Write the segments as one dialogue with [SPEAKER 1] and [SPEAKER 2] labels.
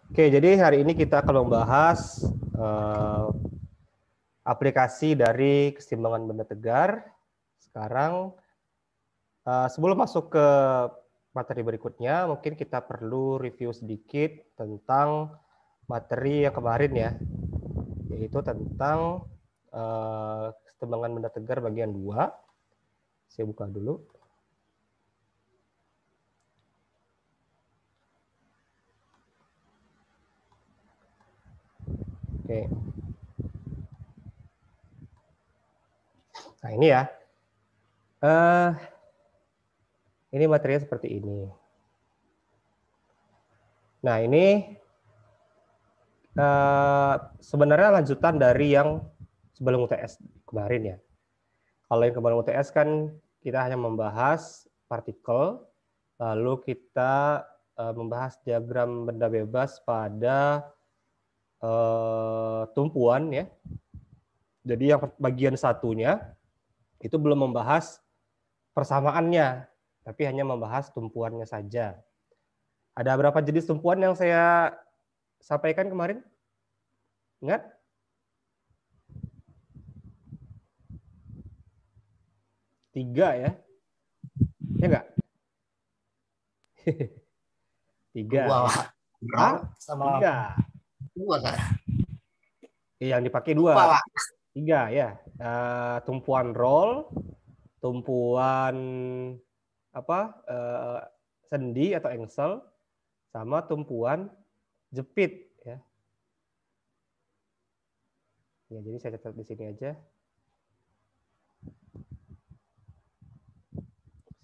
[SPEAKER 1] Oke, jadi hari ini kita akan membahas aplikasi dari keseimbangan benda tegar. Sekarang, sebelum masuk ke materi berikutnya, mungkin kita perlu review sedikit tentang materi yang kemarin ya, yaitu tentang keseimbangan benda tegar bagian 2. Saya buka dulu. Oke. Nah, ini ya. Ini materinya seperti ini. Nah, ini sebenarnya lanjutan dari yang sebelum UTS kemarin ya. Kalau yang kemarin UTS kan kita hanya membahas partikel, lalu kita membahas diagram benda bebas pada tumpuan ya. Jadi yang bagian satunya itu belum membahas persamaannya, tapi hanya membahas tumpuannya saja. Ada berapa jenis tumpuan yang saya sampaikan kemarin? Ingat? Tiga ya? Ya enggak? Tiga
[SPEAKER 2] Dua,
[SPEAKER 1] ya?
[SPEAKER 2] Pak.
[SPEAKER 1] Hah?
[SPEAKER 2] Sama
[SPEAKER 1] Tiga.
[SPEAKER 2] dua saya.
[SPEAKER 1] Yang dipakai
[SPEAKER 2] Lupa,
[SPEAKER 1] dua.
[SPEAKER 2] Pak.
[SPEAKER 1] Tiga ya. Tumpuan roll, tumpuan apa? Sendi atau engsel, sama tumpuan jepit ya. Ya, jadi saya catat di sini aja.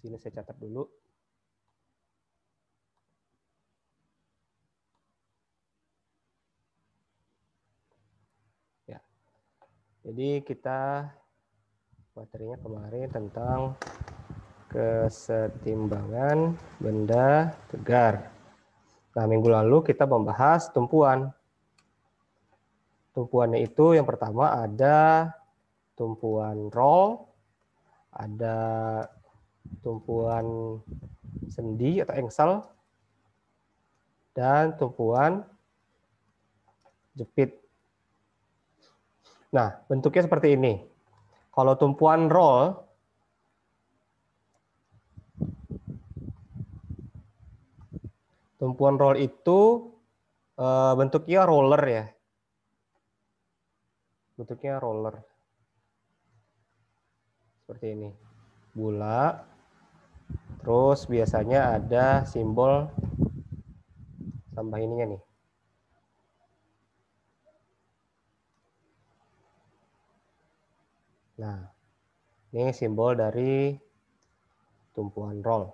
[SPEAKER 1] Sini saya catat dulu. Ya. Jadi kita materinya kemarin tentang kesetimbangan benda tegar. Nah, minggu lalu kita membahas tumpuan. Tumpuannya itu yang pertama ada tumpuan roll, ada tumpuan sendi atau engsel, dan tumpuan jepit. Nah, bentuknya seperti ini. Kalau tumpuan roll, itu bentuknya roller ya. Bentuknya roller. Seperti ini. Bulat. Terus biasanya ada simbol tambah ininya nih. Nah, ini simbol dari tumpuan roll.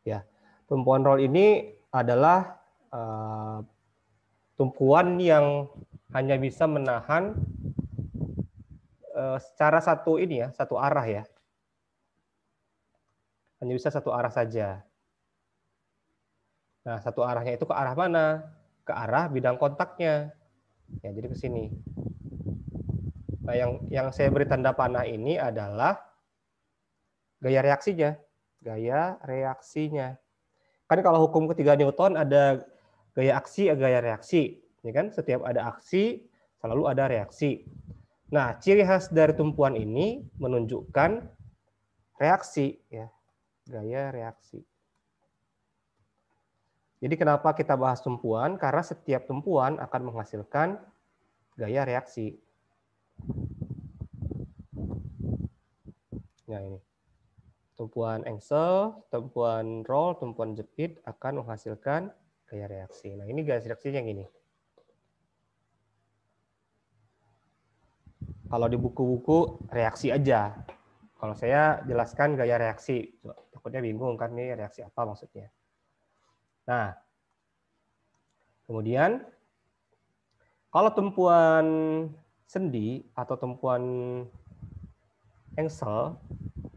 [SPEAKER 1] Ya, tumpuan roll ini adalah tumpuan yang hanya bisa menahan secara satu ini ya, satu arah ya. Hanya bisa satu arah saja. Nah, satu arahnya itu ke arah mana? Ke arah bidang kontaknya. Ya, jadi ke sini. Nah, yang saya beri tanda panah ini adalah gaya reaksinya. Gaya reaksinya. Kan kalau hukum ketiga Newton ada gaya aksi, gaya reaksi. Ya kan? Setiap ada aksi, selalu ada reaksi. Nah, ciri khas dari tumpuan ini menunjukkan reaksi. Ya, gaya reaksi. Jadi kenapa kita bahas tumpuan? Karena setiap tumpuan akan menghasilkan gaya reaksi. Nah, ini. Tumpuan engsel, tumpuan roll, tumpuan jepit akan menghasilkan gaya reaksi. Nah, ini gaya reaksinya yang ini. Kalau di buku-buku reaksi aja. Kalau saya jelaskan gaya reaksi. Takutnya bingung kan nih reaksi apa maksudnya. Nah, kemudian kalau tumpuan sendi atau tumpuan engsel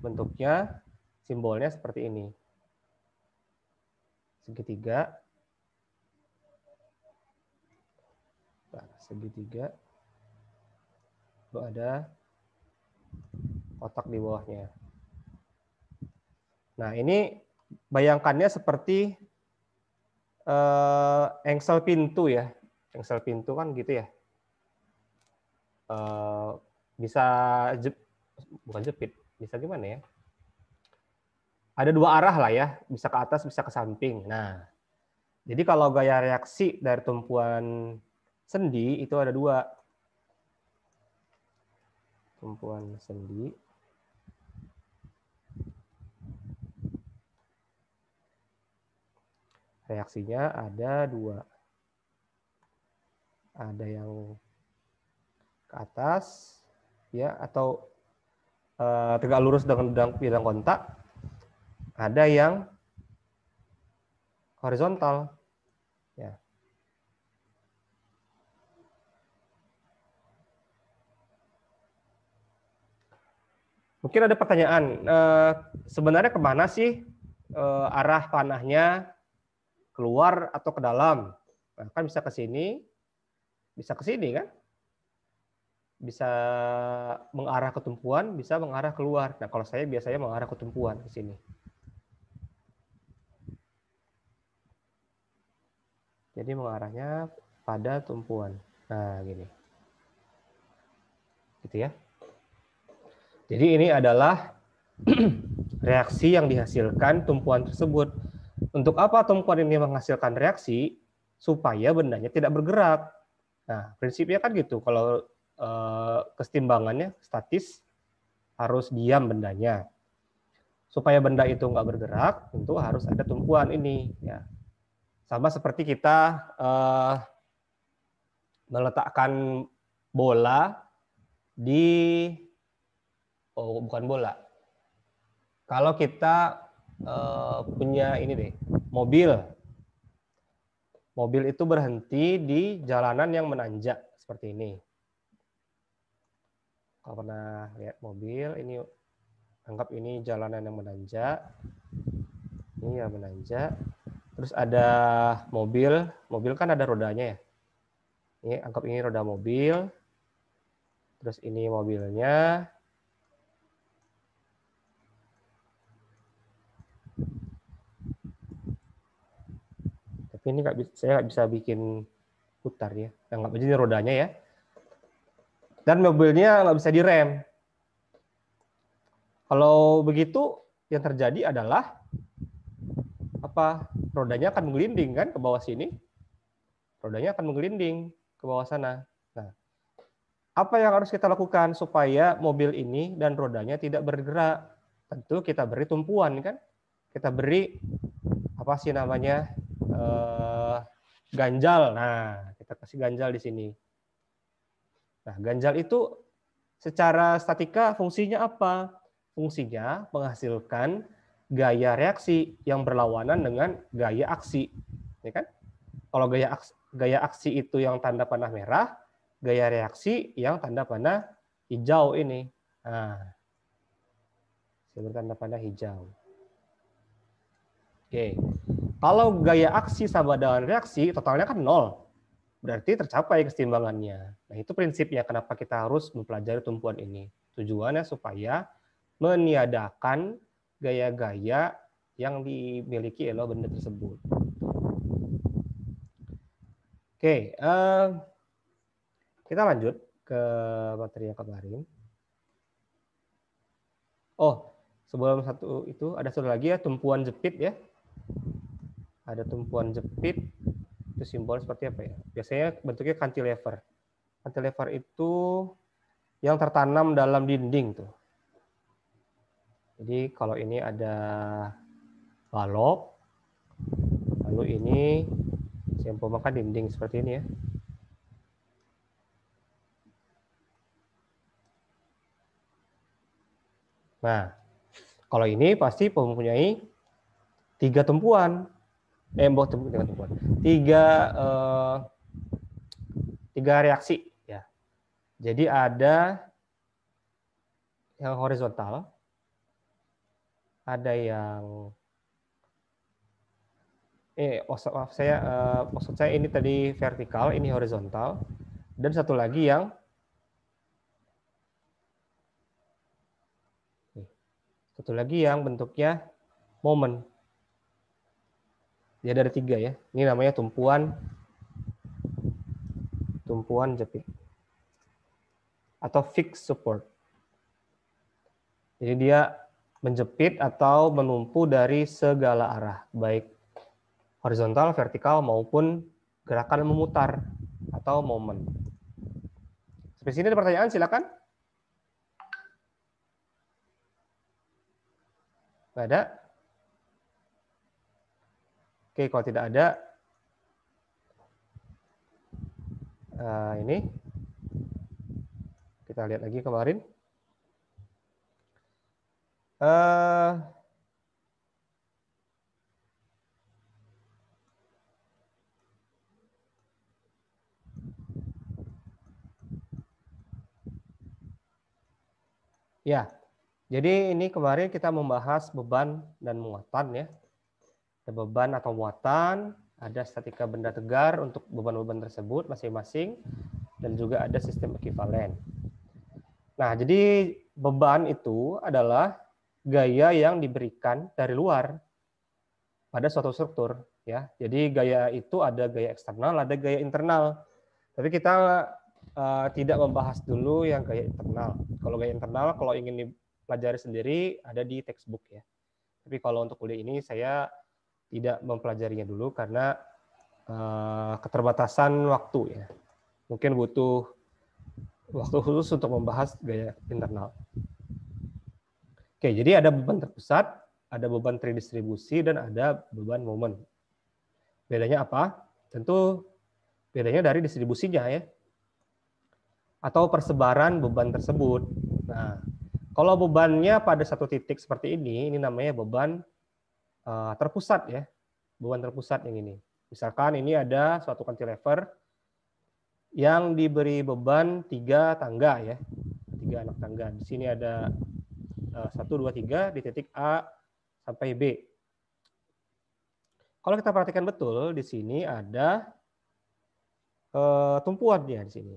[SPEAKER 1] bentuknya simbolnya seperti ini. Segitiga. Nah, segitiga. Lalu ada kotak di bawahnya. Nah, ini bayangkannya seperti engsel pintu ya. Engsel pintu kan gitu ya. Bisa bukan jepit, bisa gimana ya? Ada dua arah lah ya, bisa ke atas, bisa ke samping. Nah, jadi kalau gaya reaksi dari tumpuan sendi itu ada dua. Tumpuan sendi. Reaksinya ada dua. Ada yang ke atas, ya, atau tegak lurus dengan bidang kontak. Ada yang horizontal, ya. Mungkin ada pertanyaan, sebenarnya kemana sih arah panahnya, keluar atau ke dalam? Nah, kan bisa ke sini, bisa ke sini kan? Bisa mengarah ke tumpuan, bisa mengarah keluar. Nah, kalau saya biasanya mengarah ke tumpuan ke sini. Jadi mengarahnya pada tumpuan. Nah, gini. Gitu ya. Jadi ini adalah reaksi yang dihasilkan tumpuan tersebut. Untuk apa tumpuan ini menghasilkan reaksi? Supaya bendanya tidak bergerak. Nah, prinsipnya kan gitu. Kalau kesetimbangannya statis, harus diam bendanya. Supaya benda itu nggak bergerak, tentu harus ada tumpuan ini. Ya. Sama seperti kita meletakkan bola di, oh bukan bola. Kalau kita punya ini deh, mobil. Mobil itu berhenti di jalanan yang menanjak seperti ini. Kalau pernah lihat mobil, ini anggap ini jalanan yang menanjak. Ini yang menanjak. Terus ada mobil, mobil kan ada rodanya ya. Ini anggap ini roda mobil. Terus ini mobilnya. Tapi ini saya nggak bisa bikin putar ya. Anggap aja ini rodanya ya. Dan mobilnya nggak bisa direm. Kalau begitu, yang terjadi adalah apa? Rodanya akan menggelinding kan ke bawah sini. Rodanya akan menggelinding ke bawah sana. Nah, apa yang harus kita lakukan supaya mobil ini dan rodanya tidak bergerak? Tentu kita beri tumpuan kan? Kita beri apa sih namanya? Ganjal. Nah, kita kasih ganjal di sini. Nah, ganjal itu secara statika fungsinya apa? Fungsinya menghasilkan gaya reaksi yang berlawanan dengan gaya aksi. Ya kan? Kalau gaya aksi itu yang tanda panah merah, gaya reaksi yang tanda panah hijau ini. Nah, saya bertanda panah hijau. Oke. Kalau gaya aksi sama dengan reaksi, totalnya kan 0. Berarti tercapai keseimbangannya. Nah, itu prinsipnya kenapa kita harus mempelajari tumpuan ini. Tujuannya supaya meniadakan gaya-gaya yang dimiliki oleh benda tersebut. Oke, kita lanjut ke materi yang kemarin. Oh, sebelum satu itu ada satu lagi ya, tumpuan jepit ya. Ada tumpuan jepit, itu simbol seperti apa ya? Biasanya bentuknya cantilever. Cantilever itu yang tertanam dalam dinding tuh. Jadi kalau ini ada balok, lalu ini saya umpamakan dinding seperti ini ya. Nah, kalau ini pasti mempunyai 3 tumpuan. Tiga reaksi ya. Jadi ada yang horizontal, ada yang maksud saya ini tadi vertikal, ini horizontal, dan satu lagi yang Satu lagi yang bentuknya momen. Dia ada 3 ya. Ini namanya tumpuan jepit atau fixed support. Jadi dia menjepit atau menumpu dari segala arah, baik horizontal, vertikal, maupun gerakan memutar atau momen. Sampai sini ada pertanyaan, silakan. Nggak ada? Oke, kalau tidak ada, ini kita lihat lagi kemarin. Ya, jadi ini kemarin kita membahas beban dan muatan ya. Ada beban atau muatan, ada statika benda tegar untuk beban-beban tersebut masing-masing, dan juga ada sistem ekivalen. Nah, jadi beban itu adalah gaya yang diberikan dari luar pada suatu struktur ya. Jadi gaya itu ada gaya eksternal, ada gaya internal. Tapi kita tidak membahas dulu yang gaya internal. Kalau gaya internal, kalau ingin dipelajari sendiri, ada di textbook ya. Tapi kalau untuk kuliah ini saya tidak mempelajarinya dulu karena keterbatasan waktu ya. Mungkin butuh waktu khusus untuk membahas gaya internal. Oke, jadi ada beban terpusat, ada beban terdistribusi, dan ada beban momen. Bedanya apa? Tentu bedanya dari distribusinya ya. Atau persebaran beban tersebut. Nah, kalau bebannya pada satu titik seperti ini namanya beban terpusat ya. Beban terpusat yang ini. Misalkan ini ada suatu cantilever yang diberi beban 3 tangga ya. 3 anak tangga. Di sini ada 1, 2, 3 di titik A sampai B. Kalau kita perhatikan betul, di sini ada tumpuannya di sini.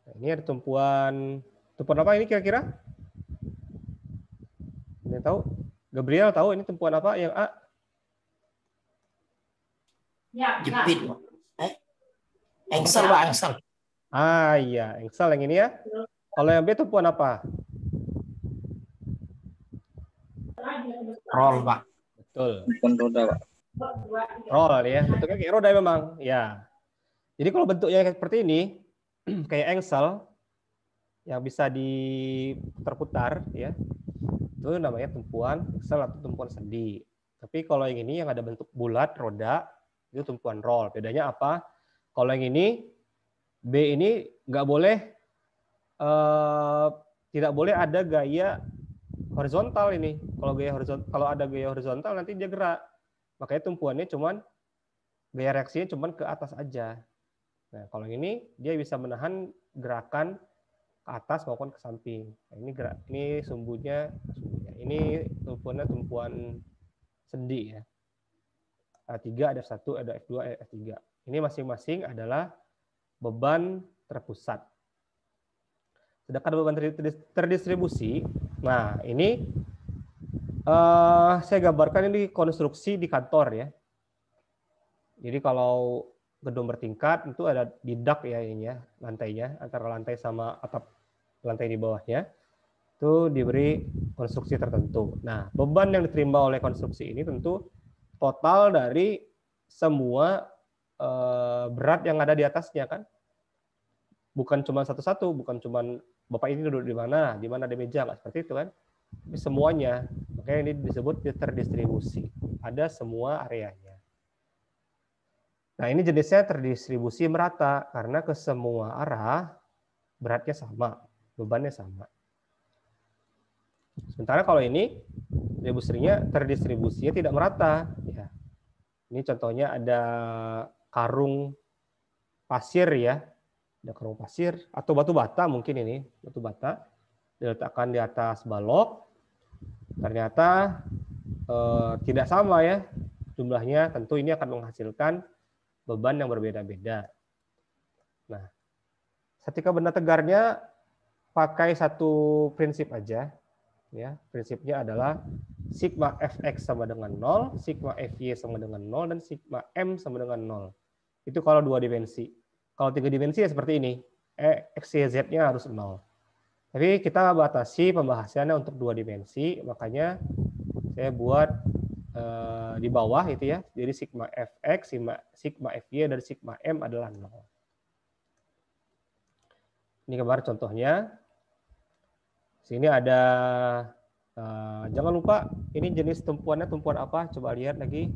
[SPEAKER 1] Nah, ini ada tumpuan apa ini kira-kira? Ini tahu? Gabriel tahu ini tumpuan apa yang A?
[SPEAKER 2] Jepit. Engsel, Pak, engsel.
[SPEAKER 1] Ah iya, engsel yang ini ya. Kalau yang B tumpuan apa?
[SPEAKER 2] Roll, Pak.
[SPEAKER 1] Betul.
[SPEAKER 3] Bukan roda, Pak.
[SPEAKER 1] Roll ya, bentuknya kayak roda memang. Ya. Jadi kalau bentuknya seperti ini, kayak engsel yang bisa diputar-putar ya, itu namanya tumpuan engsel atau tumpuan sendi. Tapi kalau yang ini yang ada bentuk bulat roda itu tumpuan roll. Bedanya apa? Kalau yang ini B ini nggak boleh tidak boleh ada gaya horizontal ini. Kalau ada gaya horizontal nanti dia gerak. Makanya tumpuannya cuman gaya reaksinya cuman ke atas aja. Nah, kalau ini dia bisa menahan gerakan ke atas maupun ke samping. Nah, ini sumbunya. Ini tumpuannya tumpuan sendi ya. A3 ada F1, ada F2, ada F3. Ini masing-masing adalah beban terpusat. Sedangkan beban terdistribusi, nah ini saya gambarkan ini konstruksi di kantor ya. Jadi kalau gedung bertingkat itu ada di dak ya ini ya, lantainya antara lantai sama atap lantai di bawahnya itu diberi konstruksi tertentu. Nah, beban yang diterima oleh konstruksi ini tentu total dari semua berat yang ada di atasnya kan. Bukan cuma satu-satu, bukan cuma Bapak ini duduk di mana ada meja, nggak seperti itu kan. Tapi semuanya, makanya ini disebut terdistribusi. Ada semua areanya. Nah, ini jenisnya terdistribusi merata karena ke semua arah beratnya sama, bebannya sama. Sementara kalau ini terdistribusinya tidak merata. Ya. Ini contohnya ada karung pasir ya, ada karung pasir atau batu bata mungkin ini batu bata diletakkan di atas balok. Ternyata tidak sama ya jumlahnya. Tentu ini akan menghasilkan beban yang berbeda-beda. Nah, ketika benda tegarnya pakai satu prinsip aja, Ya, prinsipnya adalah sigma fx sama dengan 0, sigma fy sama dengan 0, dan sigma m sama dengan 0. Itu kalau 2 dimensi. Kalau 3 dimensi ya seperti ini. X, Y, Z-nya harus 0. Tapi kita batasi pembahasannya untuk 2 dimensi, makanya saya buat di bawah itu ya. Jadi sigma fx, sigma fy, dan sigma m adalah 0. Ini gambar contohnya. Sini ada, jangan lupa ini jenis tumpuannya tumpuan apa? Coba lihat lagi.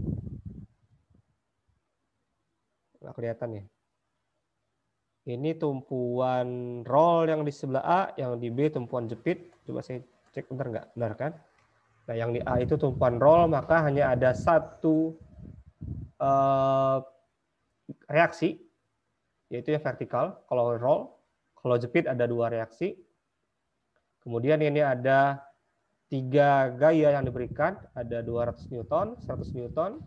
[SPEAKER 1] Nggak kelihatan ya. Ini tumpuan roll yang di sebelah A, yang di B tumpuan jepit. Coba saya cek bentar nggak? Benar kan? Nah, yang di A itu tumpuan roll, maka hanya ada satu reaksi, yaitu yang vertikal. Kalau roll, kalau jepit ada 2 reaksi. Kemudian ini ada 3 gaya yang diberikan, ada 200 Newton, 100 Newton,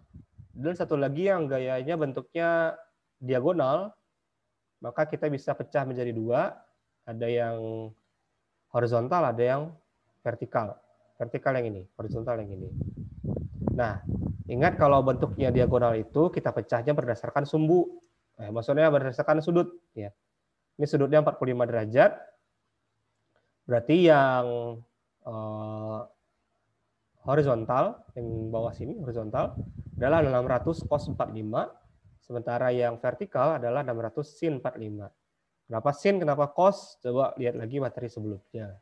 [SPEAKER 1] dan satu lagi yang gayanya bentuknya diagonal, maka kita bisa pecah menjadi 2, ada yang horizontal, ada yang vertikal. Vertikal yang ini, horizontal yang ini. Nah, ingat kalau bentuknya diagonal itu kita pecahnya berdasarkan sumbu. Maksudnya berdasarkan sudut. Ya. Ini sudutnya 45 derajat, berarti yang horizontal, yang bawah sini horizontal, adalah 600 cos 45, sementara yang vertikal adalah 600 sin 45. Kenapa sin, kenapa cos? Coba lihat lagi materi sebelumnya.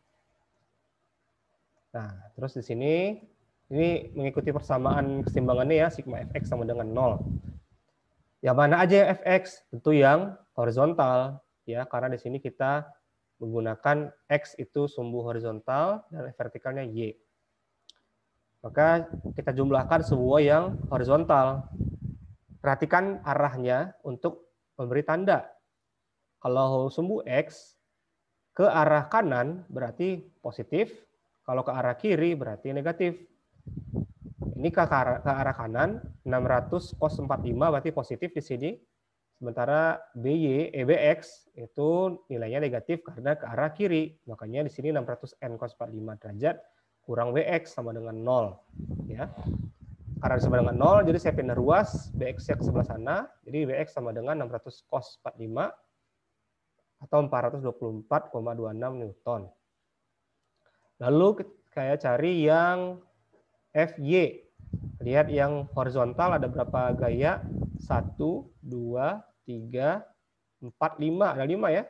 [SPEAKER 1] Nah, terus di sini, ini mengikuti persamaan keseimbangannya ya, sigma fx sama dengan 0. Yang mana aja yang fx? Tentu yang horizontal, ya, karena di sini kita menggunakan x itu sumbu horizontal dan vertikalnya y. Maka kita jumlahkan semua yang horizontal. Perhatikan arahnya untuk memberi tanda. Kalau sumbu X ke arah kanan berarti positif, kalau ke arah kiri berarti negatif. Ini ke arah kanan, 600 cos 45 berarti positif di sini. Sementara BX itu nilainya negatif karena ke arah kiri. Makanya di sini 600 n cos 45 derajat kurang BX sama dengan 0. Ya. Karena sama dengan 0, jadi saya pindah ruas, BX-nya ke sebelah sana, jadi BX sama dengan 600 cos 45 atau 424,26 Newton. Lalu saya cari yang FY. Lihat yang horizontal ada berapa gaya? 1, 2, 3, 4, 5. Ada 5 ya.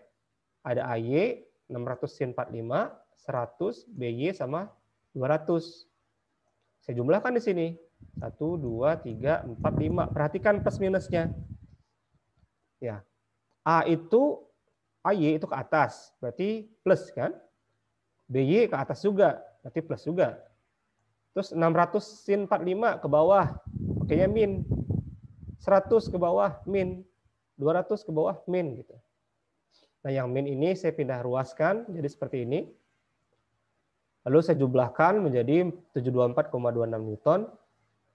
[SPEAKER 1] Ada AY, 600 sin 45, 100, BY sama 200. Saya jumlahkan di sini. 1, 2, 3, 4, 5. Perhatikan plus minusnya. Ya. A itu, AY itu ke atas. Berarti plus kan. BY ke atas juga. Berarti plus juga. Terus 600 sin 45 ke bawah. Pakainya min. 100 ke bawah min. 200 ke bawah min. Gitu. Nah yang min ini saya pindah ruaskan. Jadi seperti ini. Lalu saya jumlahkan menjadi 724,26 Newton.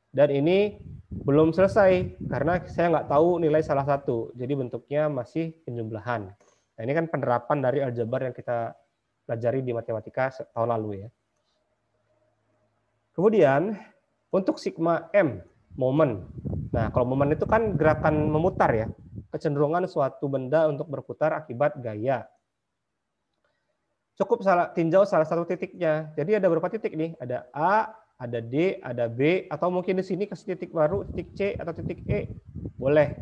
[SPEAKER 1] Dan ini belum selesai karena saya nggak tahu nilai salah satu. Jadi bentuknya masih penjumlahan. Nah ini kan penerapan dari aljabar yang kita pelajari di matematika tahun lalu ya. Kemudian untuk sigma M, momen. Nah kalau momen itu kan gerakan memutar ya. Kecenderungan suatu benda untuk berputar akibat gaya. Cukup tinjau salah satu titiknya. Jadi ada berapa titik nih? Ada A, ada D, ada B, atau mungkin di sini kasih titik baru, titik C atau titik E. Boleh.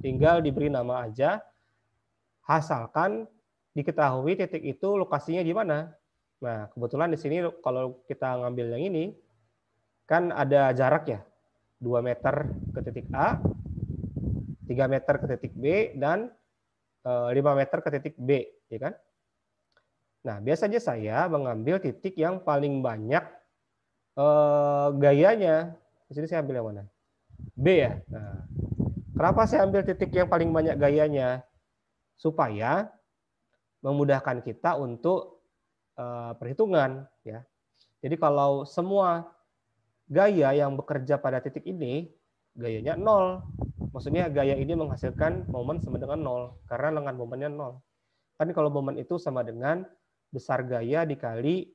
[SPEAKER 1] Tinggal diberi nama aja. Asalkan diketahui titik itu lokasinya di mana. Nah, kebetulan di sini kalau kita ngambil yang ini, kan ada jarak ya. 2 meter ke titik A, 3 meter ke titik B, dan 5 meter ke titik B. Ya kan? Nah, biasanya saya mengambil titik yang paling banyak gayanya. Di sini saya ambil yang mana? B ya. Nah, kenapa saya ambil titik yang paling banyak gayanya? Supaya memudahkan kita untuk perhitungan. Ya. Jadi kalau semua gaya yang bekerja pada titik ini, gayanya 0. Maksudnya gaya ini menghasilkan momen sama dengan 0. Karena lengan momennya 0. Kan kalau momen itu sama dengan besar gaya dikali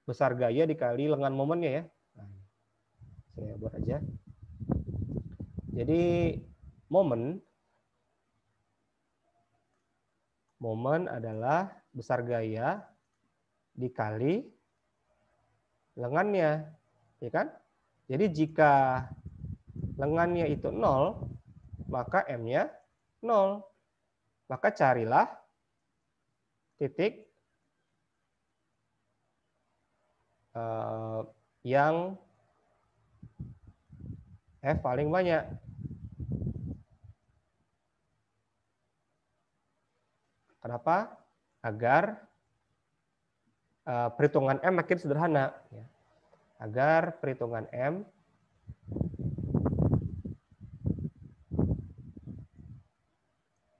[SPEAKER 1] besar gaya dikali lengan momennya ya. Nah, saya buat aja. Jadi momen adalah besar gaya dikali lengannya, ya kan? Jadi jika lengannya itu 0, maka M-nya 0. Maka carilah titik yang F paling banyak. Kenapa? Agar perhitungan M makin sederhana. Agar perhitungan M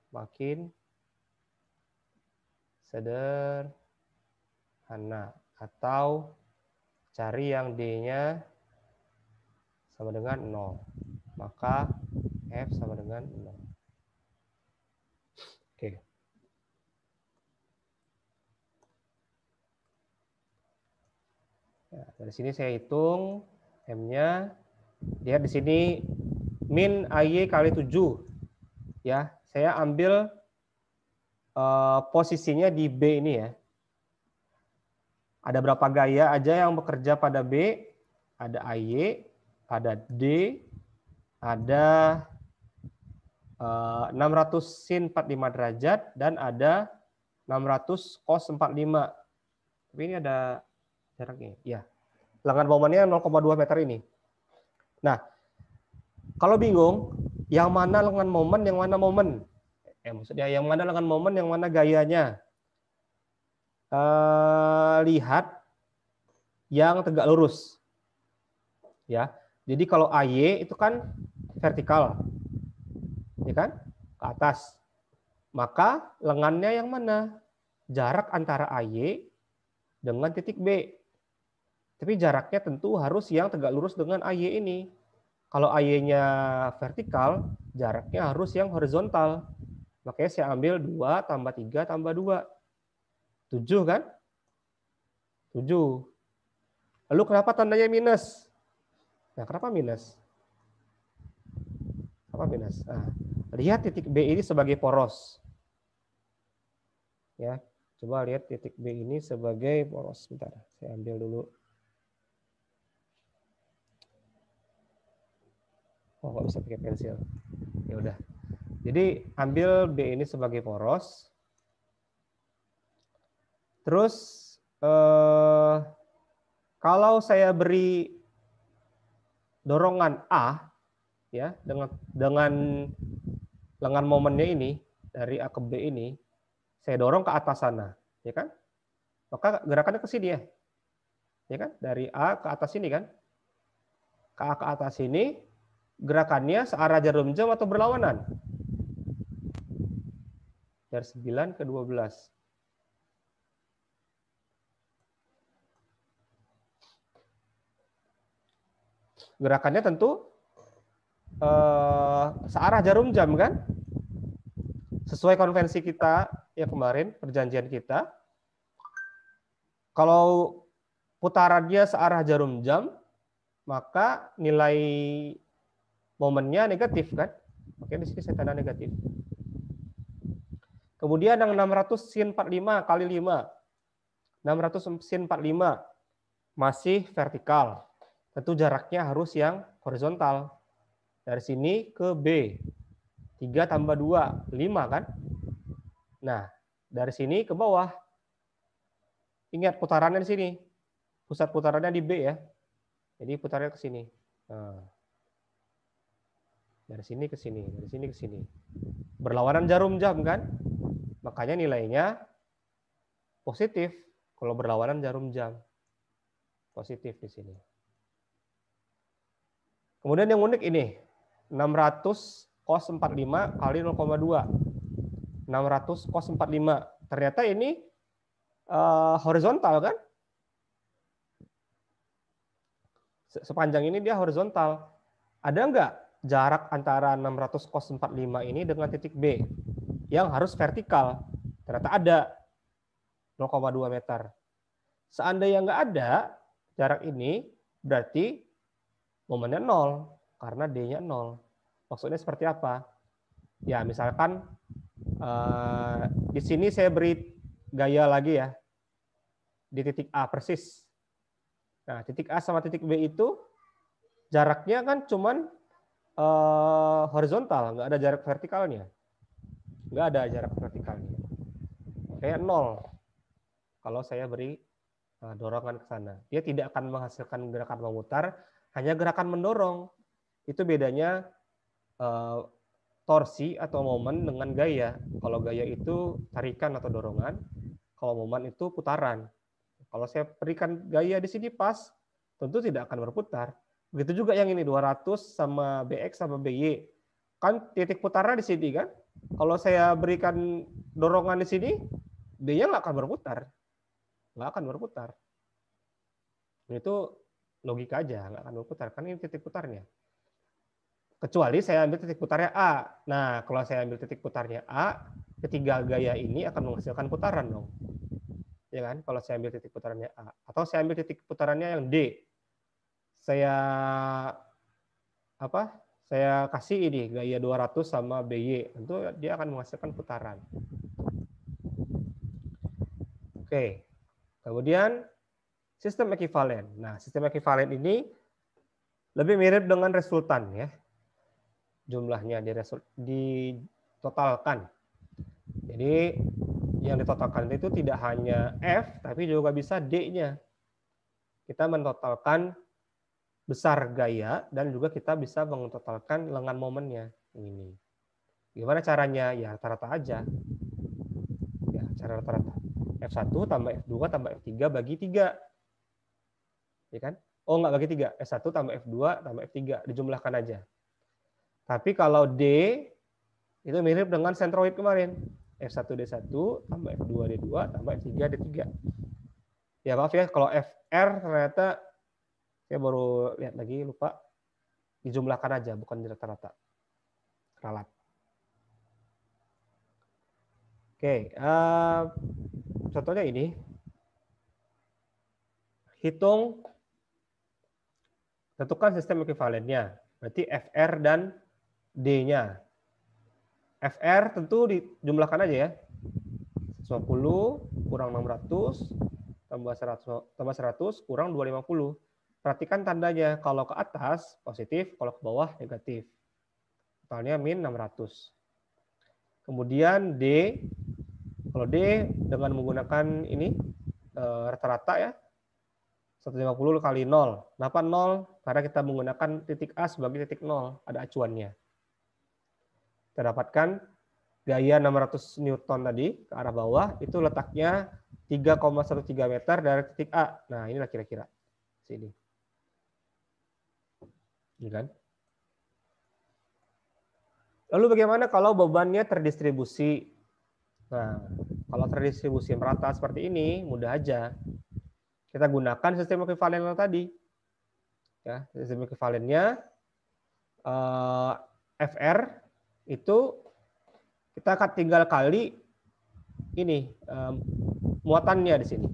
[SPEAKER 1] makin sederhana. Atau cari yang D-nya sama dengan 0. Maka F sama dengan 0. Oke. Nah, dari sini saya hitung M-nya. Lihat di sini min AY kali 7. Ya, saya ambil posisinya di B ini ya. Ada berapa gaya aja yang bekerja pada B? Ada AY, ada D, ada 600 sin 45 derajat, dan ada 600 cos 45. Tapi ini ada jaraknya. Ya, lengan momennya 0,2 meter ini. Nah, kalau bingung, yang mana lengan momen, yang mana momen? Maksudnya yang mana lengan momen, yang mana gayanya? Lihat yang tegak lurus. Ya, jadi kalau AY itu kan vertikal, ya kan, ke atas. Maka lengannya yang mana? Jarak antara AY dengan titik B. Tapi jaraknya tentu harus yang tegak lurus dengan AY ini. Kalau AY-nya vertikal, jaraknya harus yang horizontal. Makanya saya ambil 2 tambah 3 tambah 2. 7 kan? 7. Lalu kenapa tandanya minus? Nah, kenapa minus? Apa minus? Nah, lihat titik B ini sebagai poros. Ya, coba lihat titik B ini sebagai poros. Bentar, saya ambil dulu. Oh, nggak bisa pakai pensil. Ya udah. Jadi ambil B ini sebagai poros. Terus kalau saya beri dorongan A, ya, dengan lengan momennya ini dari A ke B ini, saya dorong ke atas sana, ya kan? Maka gerakannya ke sini ya kan? Dari A ke atas ini kan? Ke A ke atas ini, gerakannya searah jarum jam atau berlawanan? Dari 9 ke 12. Gerakannya tentu searah jarum jam kan? Sesuai konvensi kita yang kemarin, perjanjian kita. Kalau putarannya searah jarum jam, maka nilai momennya negatif kan? Makanya di sini saya tanda negatif. Kemudian yang 600 sin 45 kali 5. 600 sin 45 masih vertikal. Tentu jaraknya harus yang horizontal. Dari sini ke B. 3 tambah 2, 5 kan? Nah, dari sini ke bawah. Ingat putarannya di sini. Pusat putarannya di B ya. Jadi putarnya ke sini. Nah. Dari sini ke sini, dari sini ke sini. Berlawanan jarum jam kan? Makanya nilainya positif kalau berlawanan jarum jam. Positif di sini. Kemudian yang unik ini, 600 cos 45 kali 0,2. 600 cos 45. Ternyata ini horizontal kan? Sepanjang ini dia horizontal. Ada nggak jarak antara 600 cos 45 ini dengan titik B yang harus vertikal? Ternyata ada. 0,2 meter. Seandainya nggak ada jarak ini, berarti momennya 0, karena D-nya 0. Maksudnya seperti apa? Ya, misalkan di sini saya beri gaya lagi ya, di titik A persis. Nah, titik A sama titik B itu jaraknya kan cuman horizontal, nggak ada jarak vertikalnya. Nggak ada jarak vertikalnya. Kayak 0 kalau saya beri dorongan ke sana. Dia tidak akan menghasilkan gerakan memutar, hanya gerakan mendorong. Itu bedanya torsi atau momen dengan gaya. Kalau gaya itu tarikan atau dorongan, kalau momen itu putaran. Kalau saya berikan gaya di sini pas, tentu tidak akan berputar. Begitu juga yang ini 200 sama BX sama BY. Kan titik putarnya di sini kan? Kalau saya berikan dorongan di sini, B-nya nggak akan berputar. Nggak akan berputar. Itu logika aja, nggak akan berputar. Kan ini titik putarnya. Kecuali saya ambil titik putarnya A. Nah, kalau saya ambil titik putarnya A, ketiga gaya ini akan menghasilkan putaran dong. Ya kan? Kalau saya ambil titik putarannya A. Atau saya ambil titik putarannya yang D. Saya kasih ini gaya 200 sama BY, tentu dia akan menghasilkan putaran. Oke. Kemudian sistem ekivalen. Nah, sistem ekivalen ini lebih mirip dengan resultan ya. Jumlahnya ditotalkan. Jadi yang ditotalkan itu tidak hanya F, tapi juga bisa D-nya. Kita mentotalkan besar gaya dan juga kita bisa mentotalkan lengan momennya. Ini. Gimana caranya? Ya rata-rata aja. Ya, cara rata-rata. F1 tambah F2 tambah F3 bagi 3. Ya kan? Oh, enggak bagi 3. F1 tambah F2 tambah F3. Dijumlahkan aja. Tapi kalau D, itu mirip dengan sentroid kemarin. F1 D1 tambah F2 D2 tambah F3 D3. Ya maaf ya, kalau FR ternyata saya baru lihat lagi, lupa. Dijumlahkan aja, bukan di rata-rata. Ralat. Oke, contohnya ini. Tentukan sistem ekivalennya. Berarti FR dan D-nya. FR tentu dijumlahkan aja ya. 150 kurang 600 tambah 100 kurang 250. Perhatikan tandanya, kalau ke atas positif, kalau ke bawah negatif. Totalnya min 600. Kemudian D, kalau D dengan menggunakan ini rata-rata ya, 150 kali 0. Kenapa 0? Karena kita menggunakan titik A sebagai titik 0, ada acuannya. Kita dapatkan gaya 600 Newton tadi ke arah bawah, itu letaknya 3,13 meter dari titik A. Nah, inilah kira-kira sini. Ini kan? Lalu bagaimana kalau bebannya terdistribusi? Nah, kalau terdistribusi merata seperti ini, mudah aja. Kita gunakan sistem ekivalen yang tadi. Ya, sistem ekivalennya FR itu kita akan tinggal kali ini muatannya di sini.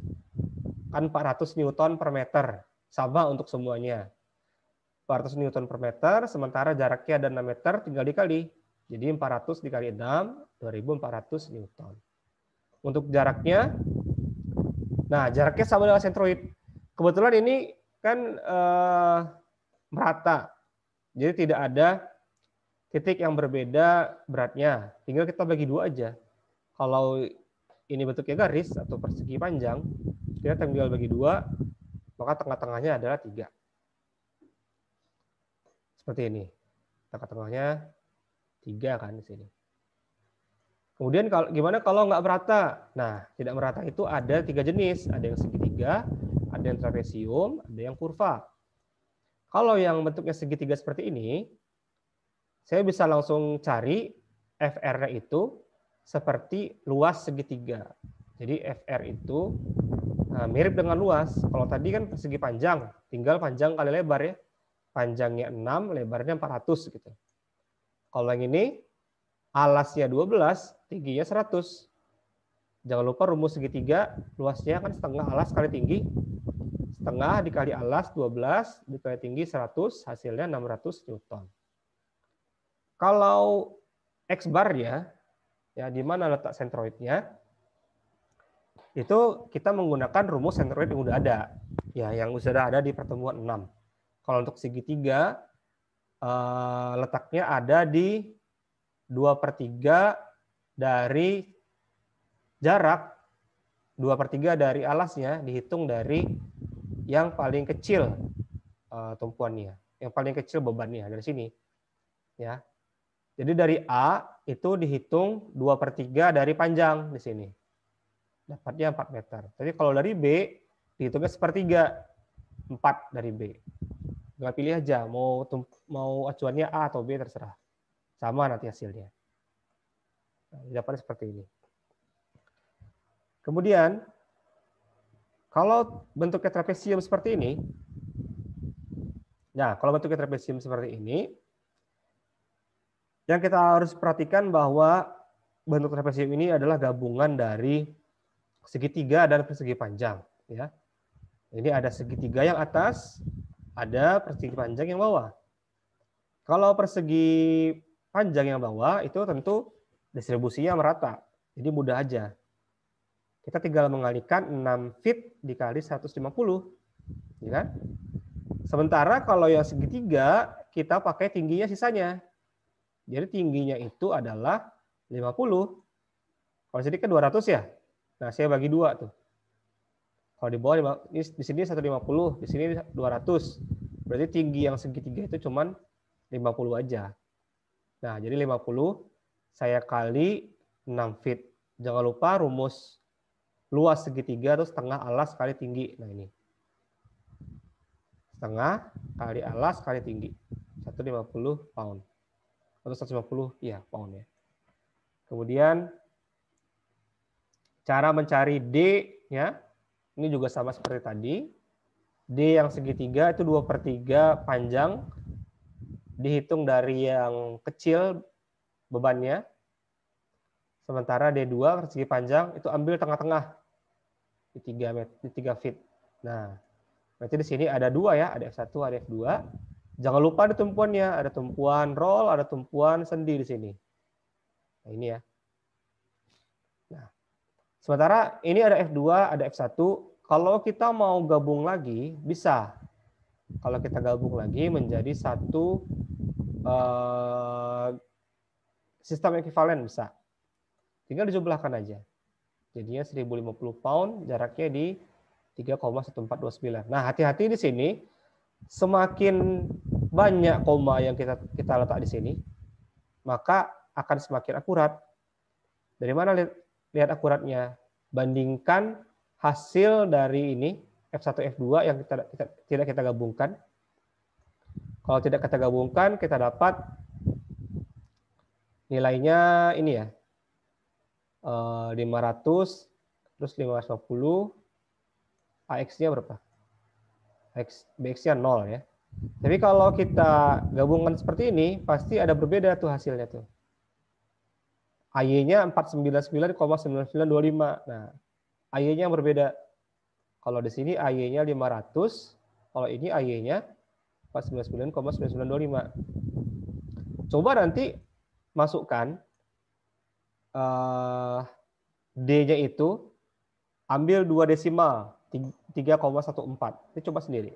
[SPEAKER 1] Kan 400 Newton per meter, sama untuk semuanya. 400 Newton per meter, sementara jaraknya ada 6 meter, tinggal dikali. Jadi 400 dikali 6, 2400 Newton. Untuk jaraknya, nah jaraknya sama dengan sentroid. Kebetulan ini kan merata, jadi tidak ada titik yang berbeda beratnya. Tinggal kita bagi 2 aja. Kalau ini bentuknya garis atau persegi panjang, kita tinggal bagi 2, maka tengah-tengahnya adalah 3. Seperti ini. Tengah-tengahnya 3 kan di sini. Kemudian gimana kalau nggak merata? Nah, tidak merata itu ada 3 jenis. Ada yang segitiga, ada yang trapesium, ada yang kurva. Kalau yang bentuknya segitiga seperti ini, saya bisa langsung cari FR-nya itu seperti luas segitiga. Jadi FR itu mirip dengan luas. Kalau tadi kan persegi panjang, tinggal panjang kali lebar ya. Panjangnya 6, lebarnya 400 gitu. Kalau yang ini alasnya 12, tingginya 100. Jangan lupa rumus segitiga, luasnya kan setengah alas kali tinggi. Setengah dikali alas 12, dikali tinggi 100, hasilnya 600 Newton. Kalau X bar-nya, ya di mana letak sentroidnya, itu kita menggunakan rumus sentroid yang udah ada. Ya, yang sudah ada di pertemuan 6. Kalau untuk segitiga, letaknya ada di 2/3 dari jarak 2/3 dari alasnya dihitung dari yang paling kecil tumpuannya, yang paling kecil bebannya dari sini, ya. Jadi dari A itu dihitung 2/3 dari panjang di sini, dapatnya 4 meter. Tapi kalau dari B dihitungnya 1/3, 4 dari B. Tinggal pilih aja mau acuannya A atau B terserah, sama nanti hasilnya. Nah, dapatnya seperti ini. Kemudian, kalau bentuknya trapesium seperti ini, yang kita harus perhatikan bahwa bentuk trapesium ini adalah gabungan dari segitiga dan persegi panjang. Ya, ini ada segitiga yang atas, ada persegi panjang yang bawah. Kalau persegi panjang yang bawah itu tentu distribusinya merata, jadi mudah aja. Kita tinggal mengalihkan 6 feet dikali 150, ya kan? Sementara kalau yang segitiga, kita pakai tingginya sisanya. Jadi tingginya itu adalah 50. Kalau sini kan 200 ya. Nah, saya bagi 2 tuh. Kalau di bawah, di sini 150, di sini 200. Berarti tinggi yang segitiga itu cuman 50 aja. Nah, jadi 50 saya kali 6 feet. Jangan lupa rumus luas segitiga itu setengah alas kali tinggi. Nah, ini. Setengah kali alas kali tinggi. 150 pound. Atau 150 ya pound ya. Kemudian cara mencari D ya. Ini juga sama seperti tadi. D yang segitiga itu 2/3 panjang. Dihitung dari yang kecil bebannya. Sementara D2 persegi panjang itu ambil tengah-tengah di 3 feet. Nah, berarti di sini ada 2 ya, ada F1, ada F2. Jangan lupa ada tumpuannya, ada tumpuan roll, ada tumpuan sendi di sini. Nah, ini ya. Nah, sementara ini ada F2, ada F1. Kalau kita mau gabung lagi, bisa. Kalau kita gabung lagi menjadi satu sistem ekuivalen bisa. Tinggal dijumlahkan aja. Jadinya 1050 pound, jaraknya di 3,1429. Nah, hati-hati di sini. Semakin banyak koma yang kita letak di sini, maka akan semakin akurat. Dari mana lihat akuratnya? Bandingkan hasil dari ini F1, F2 yang tidak kita gabungkan. Kalau tidak kita gabungkan, kita dapat nilainya ini ya. 500 terus 550, AX-nya berapa? BX-nya 0 ya. Tapi kalau kita gabungkan seperti ini, pasti ada berbeda tuh hasilnya tuh. AY-nya 499,9925. Nah, AY-nya berbeda. Kalau di sini AY-nya 500, kalau ini AY-nya 499,9925. Coba nanti masukkan D-nya itu ambil 2 desimal 3,14. Ini coba sendiri.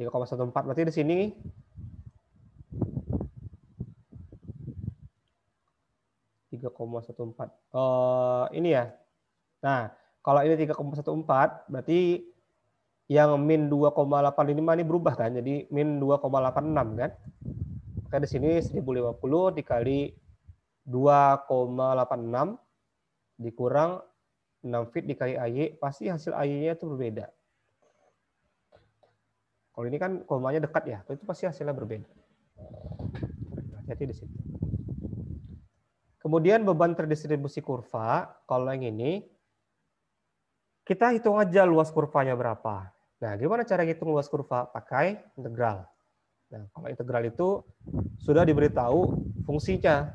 [SPEAKER 1] 3,14 berarti di sini ini ya. Nah, kalau ini 3,14 berarti yang min 2,85 ini berubah kan? Jadi min 2,86 kan? Maka di sini 1050 dikali 2,86 dikurang 6 feet dikali AY, pasti hasil AY-nya itu berbeda. Kalau ini kan komanya dekat ya, itu pasti hasilnya berbeda. Hati-hati di situ. Kemudian beban terdistribusi kurva, kalau yang ini, kita hitung aja luas kurvanya berapa. Nah, gimana cara hitung luas kurva? Pakai integral. Nah, kalau integral itu sudah diberitahu fungsinya.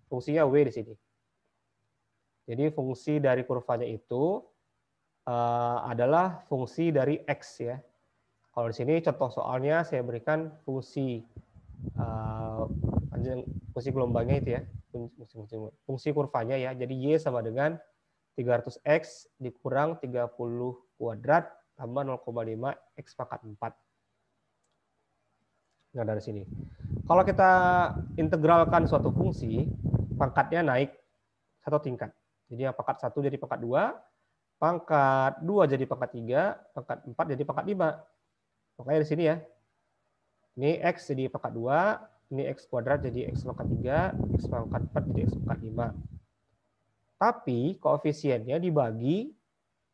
[SPEAKER 1] Fungsinya W di sini. Jadi fungsi dari kurvanya itu adalah fungsi dari X ya. Kalau di sini contoh soalnya saya berikan fungsi fungsi gelombangnya itu ya, fungsi kurvanya ya. Jadi Y sama dengan 300X dikurang 30 kuadrat tambah 0,5 X pangkat 4. Nah, dari sini. Kalau kita integralkan suatu fungsi, pangkatnya naik satu tingkat. Jadi yang pangkat 1 jadi pangkat 2, pangkat 2 jadi pangkat 3, pangkat 4 jadi pangkat 5. Makanya di sini ya. Ini X jadi pangkat 2, ini X kuadrat jadi X pangkat 3, X pangkat 4 jadi X pangkat 5. Tapi koefisiennya dibagi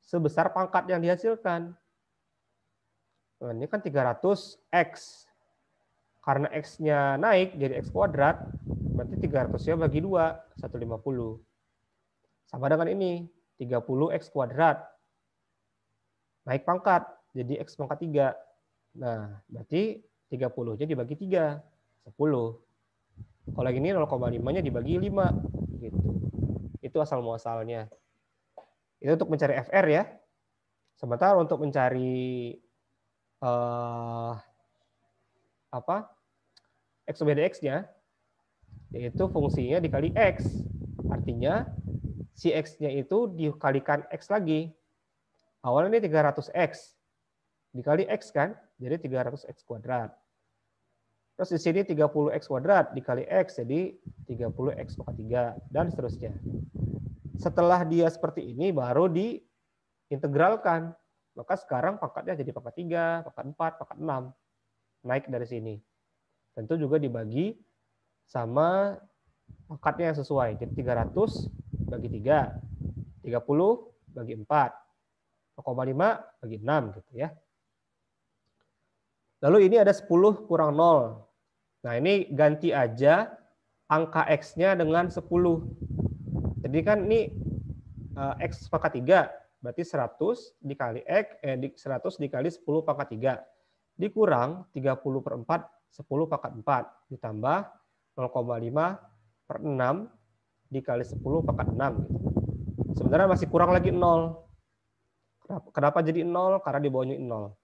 [SPEAKER 1] sebesar pangkat yang dihasilkan. Nah, ini kan 300X. Karena X-nya naik jadi X kuadrat, berarti 300-nya bagi 2, 150. Sama dengan ini, 30X kuadrat. Naik pangkat, jadi X pangkat 3. Nah, berarti 30-nya dibagi 3, 10. Kalau ini 0,5-nya dibagi 5. Gitu. Itu asal muasalnya. Itu untuk mencari FR ya. Sementara untuk mencari X over dx-nya, yaitu fungsinya dikali X. Artinya, si X-nya itu dikalikan X lagi. Awalnya ini 300X. Dikali X kan, jadi 300X kuadrat. Terus di sini 30X kuadrat dikali X, jadi 30X pangkat 3, dan seterusnya. Setelah dia seperti ini, baru diintegralkan. Maka sekarang pangkatnya jadi pangkat 3, pangkat 4, pangkat 6. Naik dari sini. Tentu juga dibagi sama pangkatnya yang sesuai. Jadi 300 bagi 3, 30 bagi 4, 0,5 bagi 6 gitu ya. Lalu ini ada 10 kurang 0. Nah, ini ganti aja angka X-nya dengan 10. Jadi kan ini X pangkat 3, berarti 100 dikali X, 100 dikali 10 pangkat 3. Dikurang 30 per 4, 10 pangkat 4. Ditambah 0,5 per 6 dikali 10 pangkat 6. Sebenarnya masih kurang lagi 0. Kenapa jadi 0? Karena di bawahnya 0.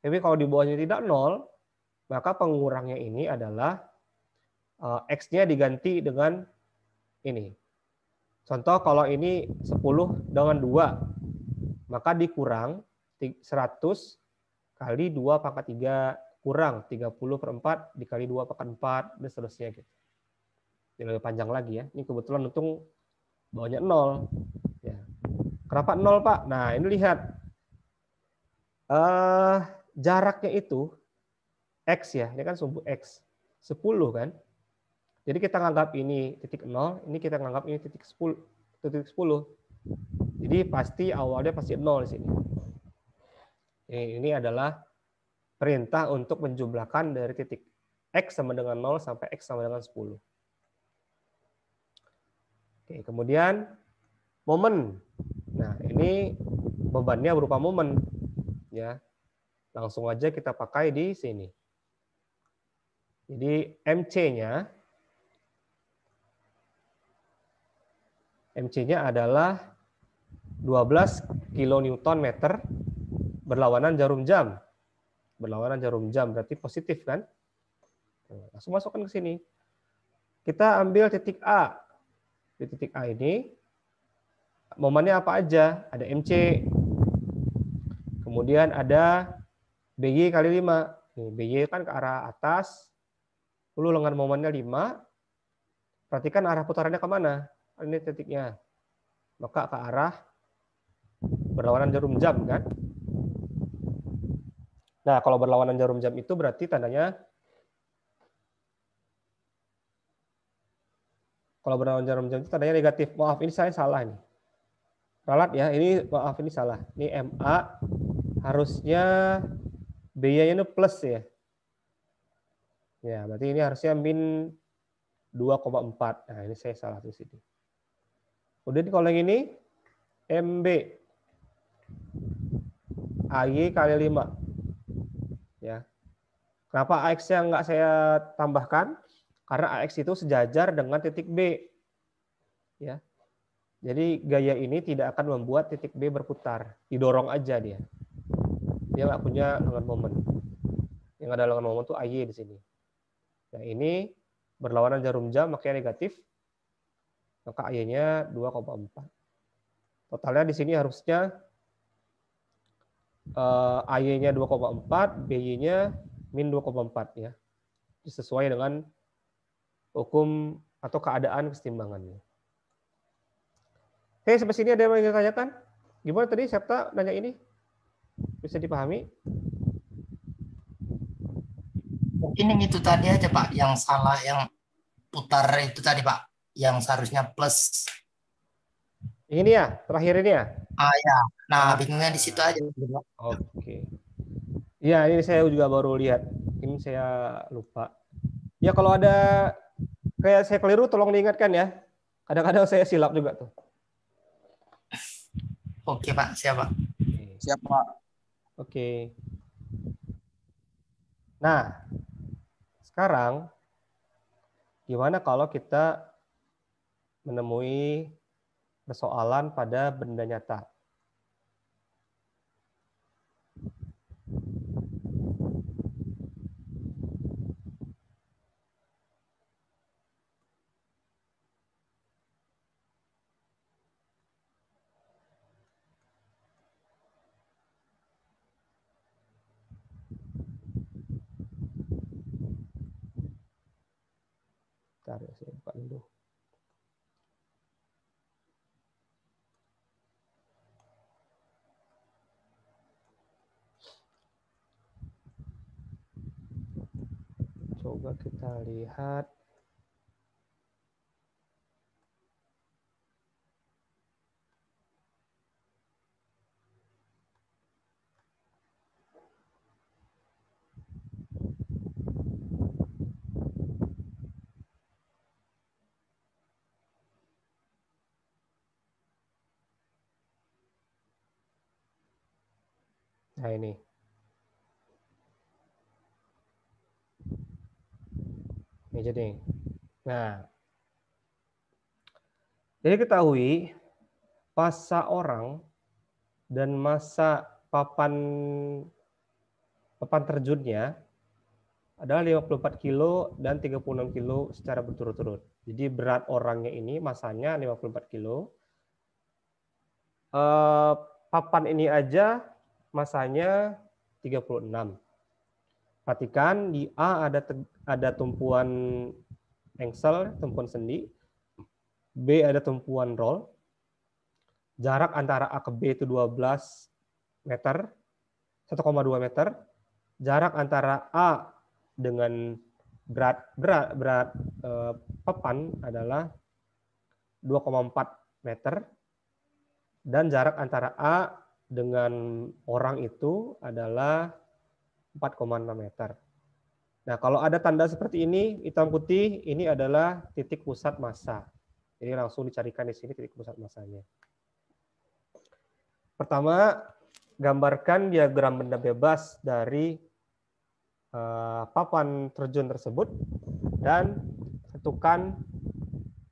[SPEAKER 1] Tapi kalau di bawahnya tidak 0, maka pengurangnya ini adalah X-nya diganti dengan ini. Contoh kalau ini 10 dengan 2, maka dikurang 100 kali 2 pangkat 3 kurang 30 per 4 dikali 2 pangkat 4 dan seterusnya gitu. Jadi lebih panjang lagi ya. Ini kebetulan untung bawahnya 0. Ya. Kenapa 0 Pak? Nah ini lihat jaraknya itu X ya, ini kan sumbu X 10 kan. Jadi kita nganggap ini titik 0, ini kita nganggap ini titik 10. Jadi pasti awalnya pasti 0 di sini. Ini adalah perintah untuk menjumlahkan dari titik X sama dengan 0 sampai X sama dengan 10. Oke, kemudian momen. Nah, ini bebannya berupa momen. Ya, langsung aja kita pakai di sini. Jadi MC-nya adalah 12 kilonewton meter berlawanan jarum jam. Berlawanan jarum jam berarti positif kan? Langsung masukkan ke sini. Kita ambil titik A. Di titik A ini momennya apa aja? Ada MC. Kemudian ada BY kali 5. Nih, BY kan ke arah atas. Lalu lengan momennya 5. Perhatikan arah putarannya kemana? Ini titiknya. Maka ke arah berlawanan jarum jam kan? Nah, kalau berlawanan jarum jam itu berarti tandanya kalau berlawanan jarum jam itu tandanya negatif. Maaf, ini saya salah nih. Ralat ya, ini maaf ini salah. Ini MA harusnya BY-nya itu plus ya. Ya, berarti ini harusnya min 2,4. Nah, ini saya salah di sini. Kemudian kalau yang ini MB AY kali 5. Ya. Kenapa AX-nya nggak saya tambahkan? Karena AX itu sejajar dengan titik B. Ya. Jadi gaya ini tidak akan membuat titik B berputar, didorong aja dia. Dia nggak punya lengan momen. Yang ada lengan momen tuh AY di sini. Nah ini berlawanan jarum jam makanya negatif, maka AY-nya 2,4. Totalnya di sini harusnya AY-nya 2,4, BY-nya min 2,4 ya. Sesuai dengan hukum atau keadaan kesetimbangannya. Oke, sampai sini ada yang ingin ditanyakan? Gimana tadi Septa nanya ini? Bisa dipahami?
[SPEAKER 2] Mungkin yang itu tadi aja Pak, yang salah, yang putar itu tadi Pak, yang seharusnya plus.
[SPEAKER 1] Ini ya, terakhir ini ya?
[SPEAKER 2] Ya. Nah, bingungnya di situ aja.
[SPEAKER 1] Oke. Ya, ini saya juga baru lihat. Ini saya lupa. Ya, kalau ada kayak saya keliru, tolong diingatkan ya. Kadang-kadang saya silap juga tuh.
[SPEAKER 2] Oke Pak, siap Pak.
[SPEAKER 3] Siap Pak.
[SPEAKER 1] Oke. Nah, sekarang gimana kalau kita menemui persoalan pada benda nyata? Bentar, saya buka dulu. Coba kita lihat. Nah, ini. Ini jadi. Nah, jadi ketahui massa orang dan massa papan terjunnya adalah 54 kilo dan 36 kilo secara berturut-turut. Jadi berat orangnya ini masanya 54 kilo. Papan ini aja masanya 36. Perhatikan di A ada tumpuan engsel, tumpuan sendi. B ada tumpuan roll. Jarak antara A ke B itu 12 meter, 1,2 meter. Jarak antara A dengan berat papan adalah 2,4 meter. Dan jarak antara A dengan orang itu adalah 4,6 meter. Nah, kalau ada tanda seperti ini, hitam putih, ini adalah titik pusat massa. Jadi langsung dicarikan di sini titik pusat massanya. Pertama, gambarkan diagram benda bebas dari papan terjun tersebut dan tentukan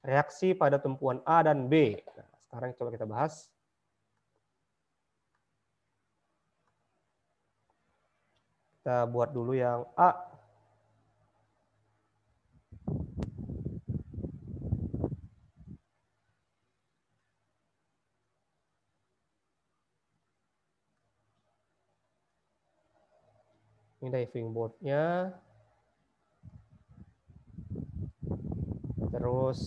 [SPEAKER 1] reaksi pada tumpuan A dan B. Nah, sekarang coba kita bahas. Kita buat dulu yang A. Ini diving board-nya. Terus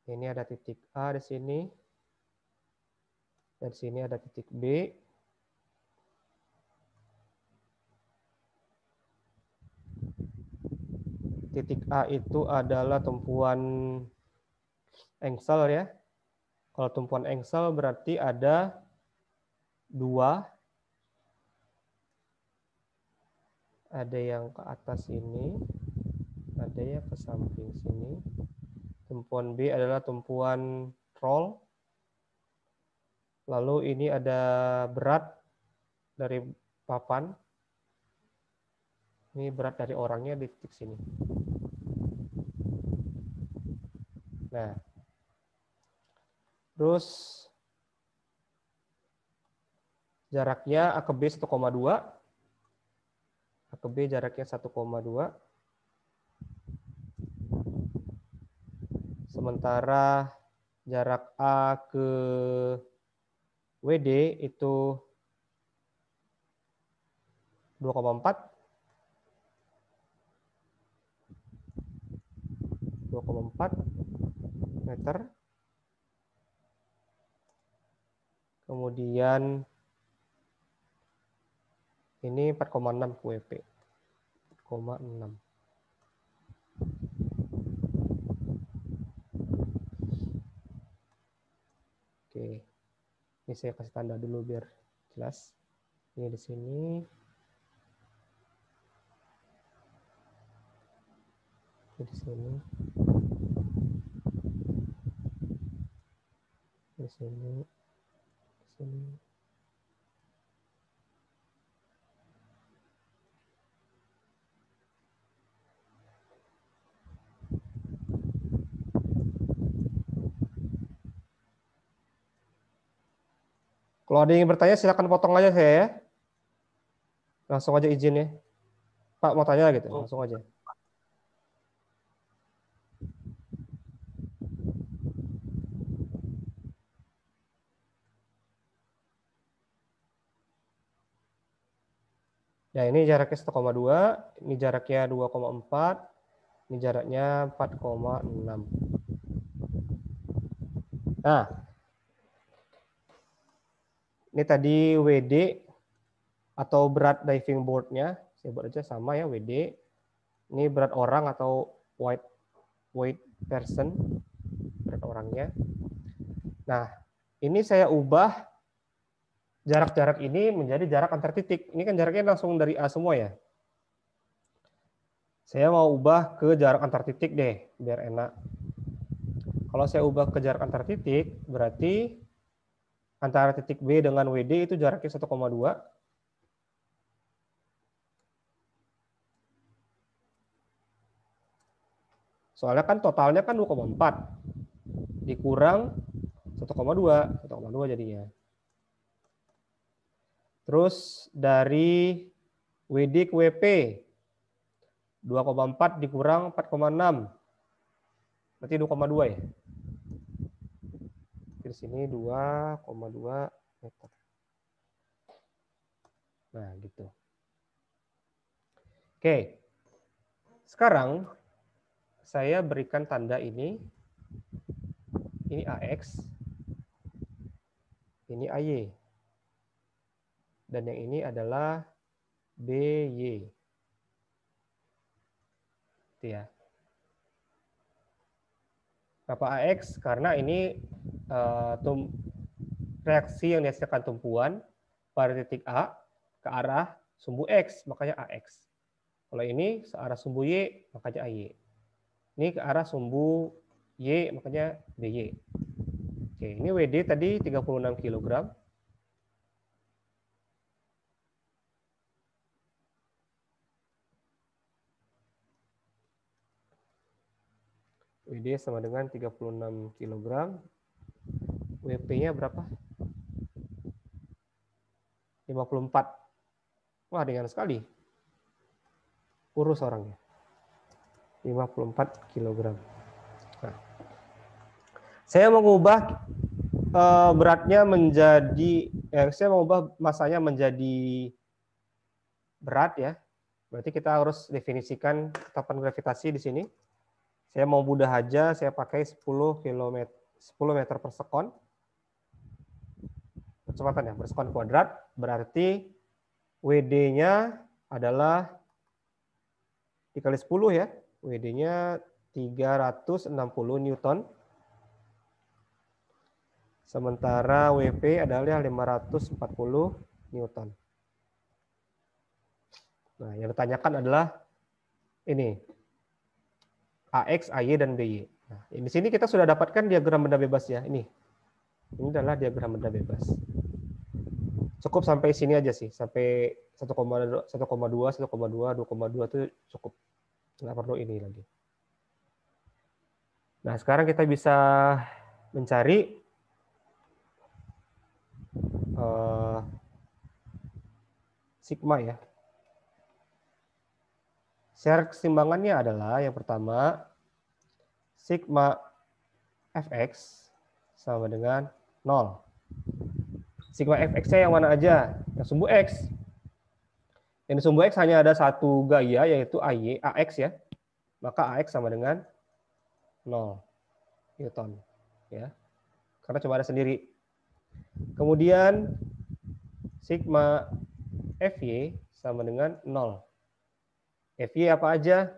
[SPEAKER 1] ini ada titik A di sini. Dan sini ada titik B. Titik A itu adalah tumpuan engsel ya. Kalau tumpuan engsel berarti ada 2. Ada yang ke atas sini, ada yang ke samping sini. Tumpuan B adalah tumpuan roll. Lalu ini ada berat dari papan. Ini berat dari orangnya di titik sini. Nah, Terus jaraknya A ke B 1,2. A ke B jaraknya 1,2. Sementara jarak A ke WD itu 2,4. 2,4 meter. Kemudian ini 4,6 WP. 4,6. Oke. Ini saya kasih tanda dulu biar jelas. Ini di sini. Ini di sini. Di sini. Di sini. Kalau ada yang ingin bertanya, silakan potong aja saya ya. Langsung aja izin ya. Pak mau tanya gitu, langsung aja. Ya ini jaraknya 1,2, ini jaraknya 2,4, ini jaraknya 4,6. Nah, ini tadi WD atau berat diving board-nya, saya buat aja sama ya WD. Ini berat orang atau weight person, berat orangnya. Nah, ini saya ubah jarak-jarak ini menjadi jarak antar titik. Ini kan jaraknya langsung dari A semua ya. Saya mau ubah ke jarak antar titik deh, biar enak. Kalau saya ubah ke jarak antar titik, berarti antara titik B dengan WD itu jaraknya 1,2. Soalnya kan totalnya kan 2,4. Dikurang 1,2 jadinya. Terus dari WD ke WP, 2,4 dikurang 4,6. Berarti 2,2 ya. Di sini 2,2 meter. Nah, gitu. Oke. Sekarang saya berikan tanda ini. Ini AX. Ini AY. Dan yang ini adalah BY. Itu ya. Kenapa AX? Karena ini reaksi yang dihasilkan tumpuan pada titik A ke arah sumbu X, makanya AX. Kalau ini searah sumbu Y, makanya AY. Ini ke arah sumbu Y, makanya BY. Oke, ini WD tadi 36 kg. WD sama dengan 36 kg. WP-nya berapa? 54. Wah, ringan sekali. Kurus orangnya. 54 kg. Nah, saya mengubah beratnya menjadi, saya mengubah masanya menjadi berat ya. Berarti kita harus definisikan ketetapan gravitasi di sini. Saya mau mudah aja, saya pakai 10 meter per sekon. Kecepatan ya, per sekon kuadrat. Berarti WD-nya adalah dikali 10 ya. WD-nya 360 Newton. Sementara WP adalah 540 Newton. Nah, yang ditanyakan adalah ini. AX, AY, dan BY. Nah, di sini kita sudah dapatkan diagram benda bebas ya. Ini adalah diagram benda bebas. Cukup sampai sini aja sih. Sampai 1,2, 2,2 itu cukup. Nggak perlu ini lagi. Nah, sekarang kita bisa mencari sigma ya. Syarat keseimbangannya adalah yang pertama, sigma fx sama dengan 0. Sigma fx-nya yang mana aja? Yang sumbu x. Yang sumbu x hanya ada satu gaya, yaitu AX ya. Maka AX sama dengan 0 Newton. Ya. Karena cuma ada sendiri. Kemudian sigma Fy sama dengan 0. Fy apa aja?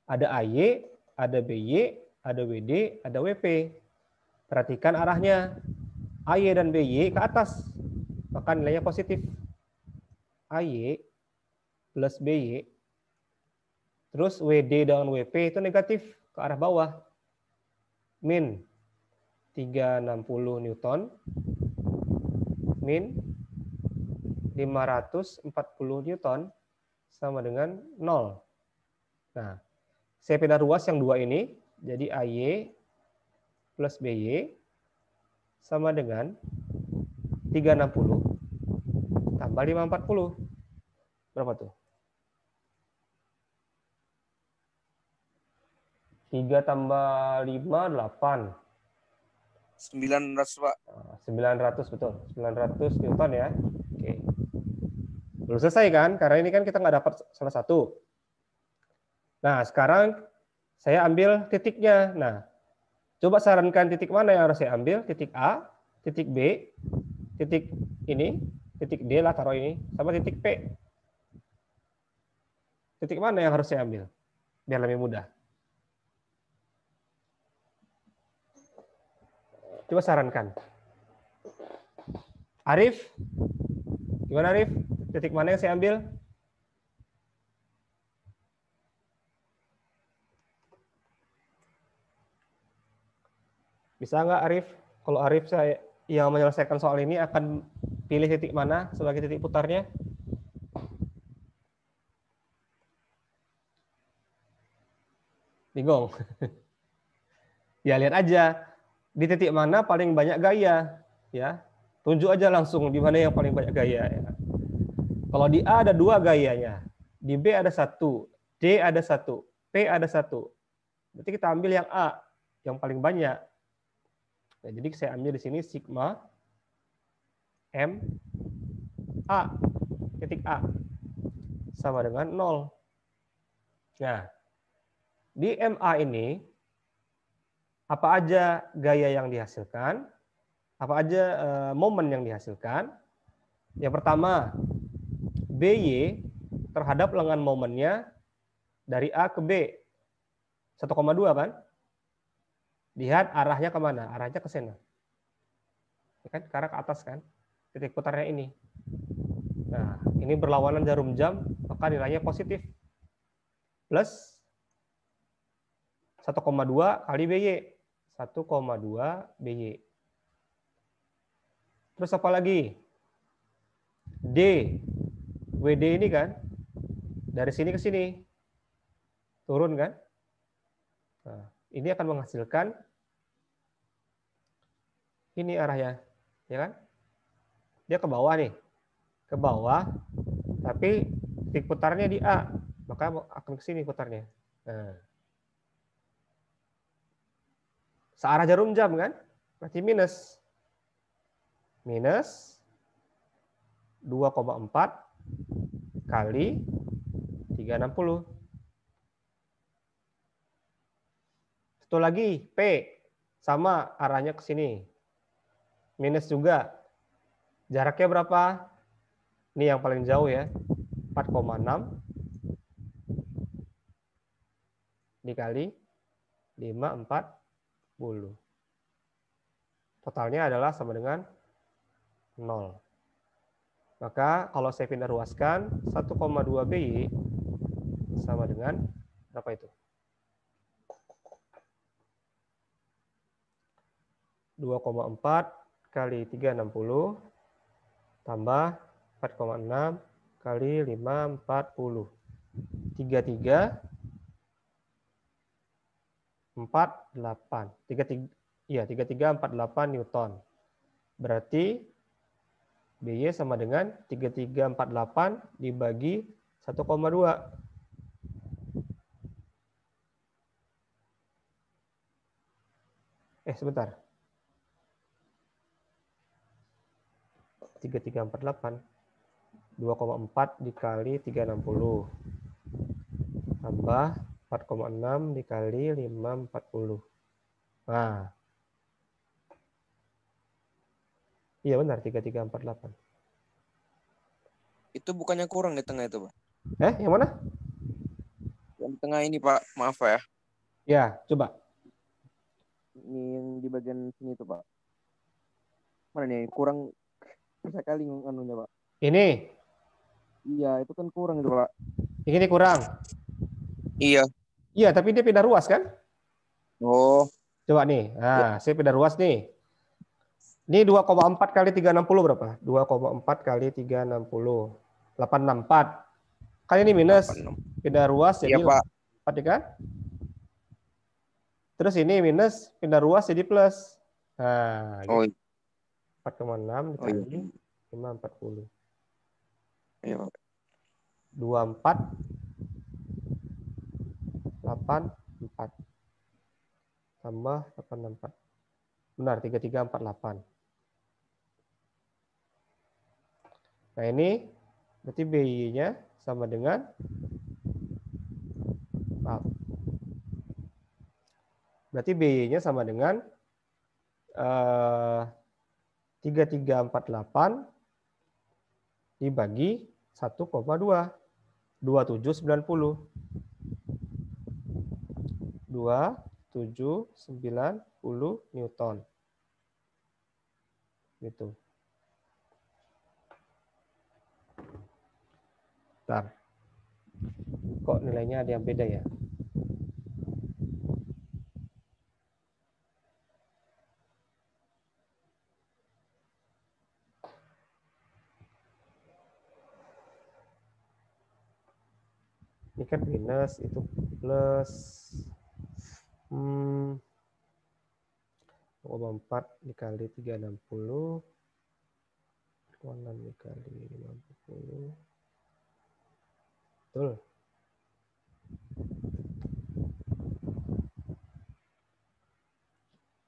[SPEAKER 1] Ada AY, ada BY, ada WD, ada WP. Perhatikan arahnya. AY dan BY ke atas. Maka nilainya positif. AY plus BY. Terus WD dan WP itu negatif ke arah bawah. Min 360 Newton. Min 540 Newton sama dengan 0. Nah, saya pindah ruas yang dua ini, jadi AY plus BY sama dengan 360 tambah 540. Berapa tuh? 3 tambah 5, 8.
[SPEAKER 3] 900, Pak.
[SPEAKER 1] 900, betul. 900 Newton ya. Oke. Belum selesai kan? Karena ini kan kita nggak dapat salah satu. Nah, sekarang saya ambil titiknya. Nah, coba sarankan titik mana yang harus saya ambil? Titik A, titik B, titik ini, titik D lah taruh ini, sama titik P. Titik mana yang harus saya ambil? Biar lebih mudah. Coba sarankan. Arif, gimana Arif? Titik mana yang saya ambil? Bisa nggak Arif? Kalau Arif saya yang menyelesaikan soal ini akan pilih titik mana sebagai titik putarnya? Bingung? Ya lihat aja di titik mana paling banyak gaya, ya. Tunjuk aja langsung di mana yang paling banyak gaya. Ya. Kalau di A ada 2 gayanya, di B ada 1, D ada 1, P ada 1. Berarti kita ambil yang A, yang paling banyak. Nah, jadi saya ambil di sini sigma M A, titik A, sama dengan 0. Nah, di MA ini, apa aja gaya yang dihasilkan, apa aja momen yang dihasilkan. Yang pertama, BY terhadap lengan momennya dari A ke B. 1,2 kan? Lihat arahnya kemana? Arahnya ke sana. Ya kan? Ke arah ke atas kan? Titik putarnya ini. Nah, ini berlawanan jarum jam, maka nilainya positif. Plus 1,2 kali BY. 1,2 BY. Terus apa lagi? D. WD ini kan? Dari sini ke sini. Turun kan? Nah, ini akan menghasilkan ini arahnya. Ya kan? Dia ke bawah nih. Ke bawah. Tapi titik putarnya di A. Maka akan ke sini putarnya. Nah. Searah jarum jam kan? Berarti minus. Minus 2,4 kali 360. Satu lagi, P. Sama arahnya ke sini. Minus juga. Jaraknya berapa? Ini yang paling jauh ya. 4,6 dikali 540. Totalnya adalah sama dengan 0. Maka kalau saya pindah ruaskan, 1,2 BY sama dengan berapa itu? 2,4 kali 360 tambah 4,6 kali 540. 33 48. 33 48 Newton. Berarti BY sama dengan 3348 dibagi 1,2. Sebentar. 3348. 2,4 dikali 360. Tambah 4,6 dikali 540. Nah. Iya benar, 3348.
[SPEAKER 3] Itu bukannya kurang di tengah itu, Pak?
[SPEAKER 1] Yang mana?
[SPEAKER 3] Yang di tengah ini, Pak. Maaf ya.
[SPEAKER 1] Ya, coba.
[SPEAKER 3] Ini yang di bagian sini tuh, Pak. Mana nih? Kurang sekali anunya, Pak.
[SPEAKER 1] Ini.
[SPEAKER 3] Iya, itu kan kurang itu, Pak.
[SPEAKER 1] Ini kurang.
[SPEAKER 3] Iya.
[SPEAKER 1] Iya, tapi dia pindah ruas kan?
[SPEAKER 3] Oh.
[SPEAKER 1] Coba nih. Nah, saya pindah ruas nih. Ini 2,4 kali 360 berapa? 2,4 kali 360. 864. Kan ini minus.
[SPEAKER 3] 86.
[SPEAKER 1] Pindah ruas jadi
[SPEAKER 3] Iya, Pak.
[SPEAKER 1] 4 kan? Terus ini minus, pindah ruas jadi plus. Nah, gitu. 4,6 dikali 540.
[SPEAKER 3] Iya, Pak.
[SPEAKER 1] 24 84 tambah 864. Benar, 3348. Nah, ini berarti BY-nya sama dengan Berarti BY-nya sama dengan 3348 dibagi 1,2. 2790. 2790 Newton. Gitu. Bentar. Kok nilainya ada yang beda ya? Ini kan minus, itu plus. 4 dikali 360. 6 dikali 50. Betul.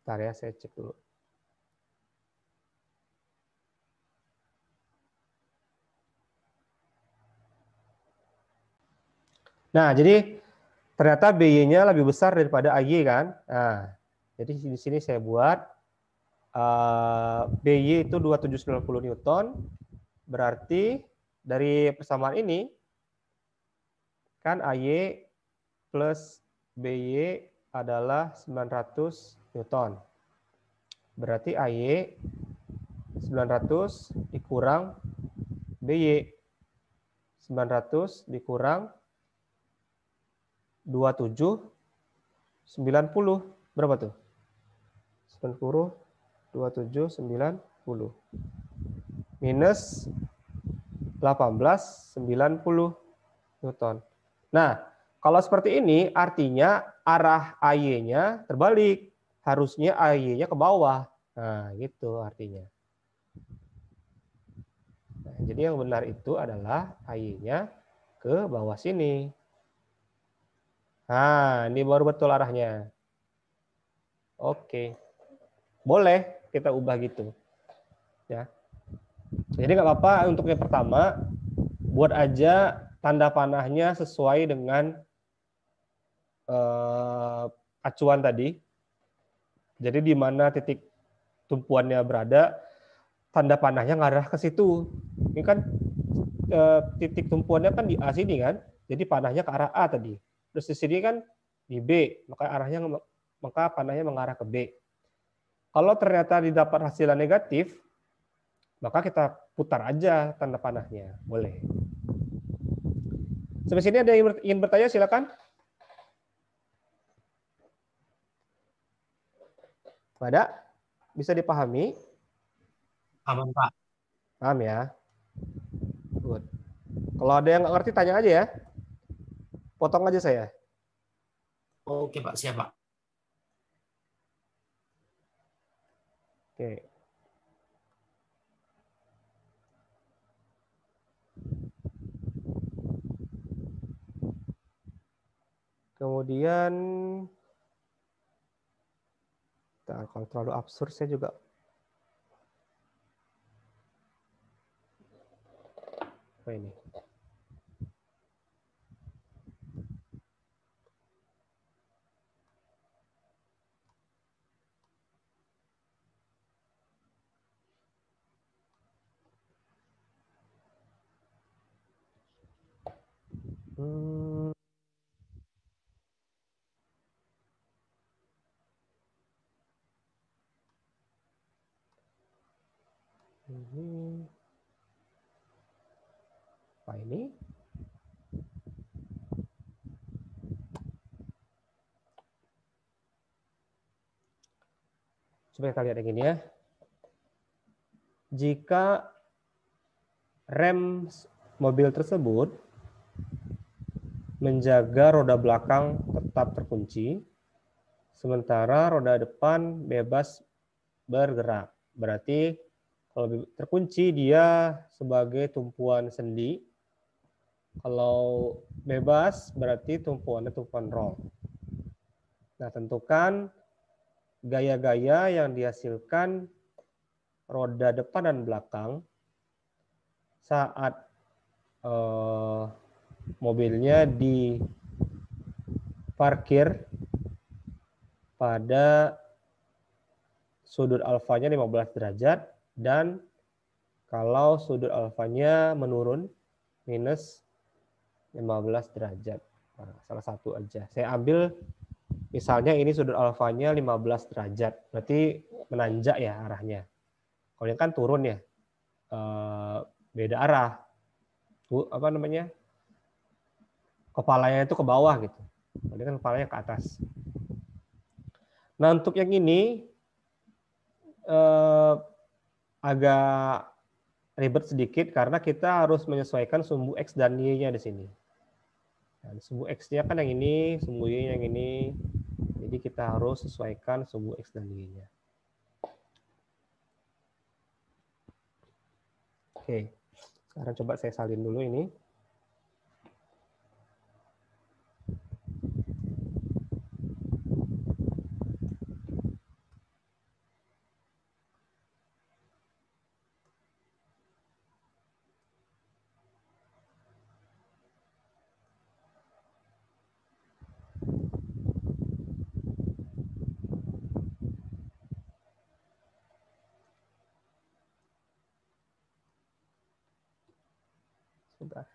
[SPEAKER 1] Bentar ya, saya cek dulu. Nah, jadi ternyata BY-nya lebih besar daripada AY kan? Nah, jadi di sini saya buat BY itu 2790 Newton, berarti dari persamaan ini kan AY plus BY adalah 900 Newton. Berarti AY 900 dikurang BY. 900 dikurang 2790. Berapa tuh? 90, 2790. Minus 1890 Newton. Nah, kalau seperti ini artinya arah AY-nya terbalik. Harusnya AY-nya ke bawah. Nah, gitu artinya. Nah, jadi yang benar itu adalah AY-nya ke bawah sini. Nah, ini baru betul arahnya. Oke. Boleh kita ubah gitu. Ya. Jadi nggak apa-apa untuk yang pertama, buat aja tanda panahnya sesuai dengan acuan tadi. Jadi di mana titik tumpuannya berada, tanda panahnya ngarah ke situ. Ini kan titik tumpuannya kan di A sini kan, jadi panahnya ke arah A tadi. Terus di sini kan di B, maka panahnya mengarah ke B. Kalau ternyata didapat hasil negatif, maka kita putar aja tanda panahnya, boleh. Sampai sini ada yang ingin bertanya, silakan. Ada? Bisa dipahami?
[SPEAKER 2] Aman, Pak.
[SPEAKER 1] Paham ya? Good. Kalau ada yang nggak ngerti, tanya aja ya. Potong aja saya.
[SPEAKER 2] Oke, Pak. Siap, Pak.
[SPEAKER 1] Oke. Kemudian kalau terlalu absurd saya juga apa ini? Ini apa ini? Coba kita lihat yang ini ya. Jika rem mobil tersebut menjaga roda belakang tetap terkunci, sementara roda depan bebas bergerak. Berarti kalau terkunci dia sebagai tumpuan sendi. Kalau bebas berarti tumpuannya tumpuan roll. Nah, tentukan gaya-gaya yang dihasilkan roda depan dan belakang saat mobilnya diparkir pada sudut alfanya 15 derajat dan kalau sudut alfanya menurun minus 15 derajat. Nah, salah satu aja. Saya ambil misalnya ini sudut alfanya 15 derajat. Berarti menanjak ya arahnya. Kalau ini kan turun ya. Beda arah. Apa namanya? Kepalanya itu ke bawah gitu. Ini kan kepalanya ke atas. Nah, untuk yang ini agak ribet sedikit karena kita harus menyesuaikan sumbu X dan Y-nya di sini. Nah, sumbu X-nya kan yang ini, sumbu Y yang ini. Jadi kita harus sesuaikan sumbu X dan Y-nya. Oke, sekarang coba saya salin dulu ini. Sebentar.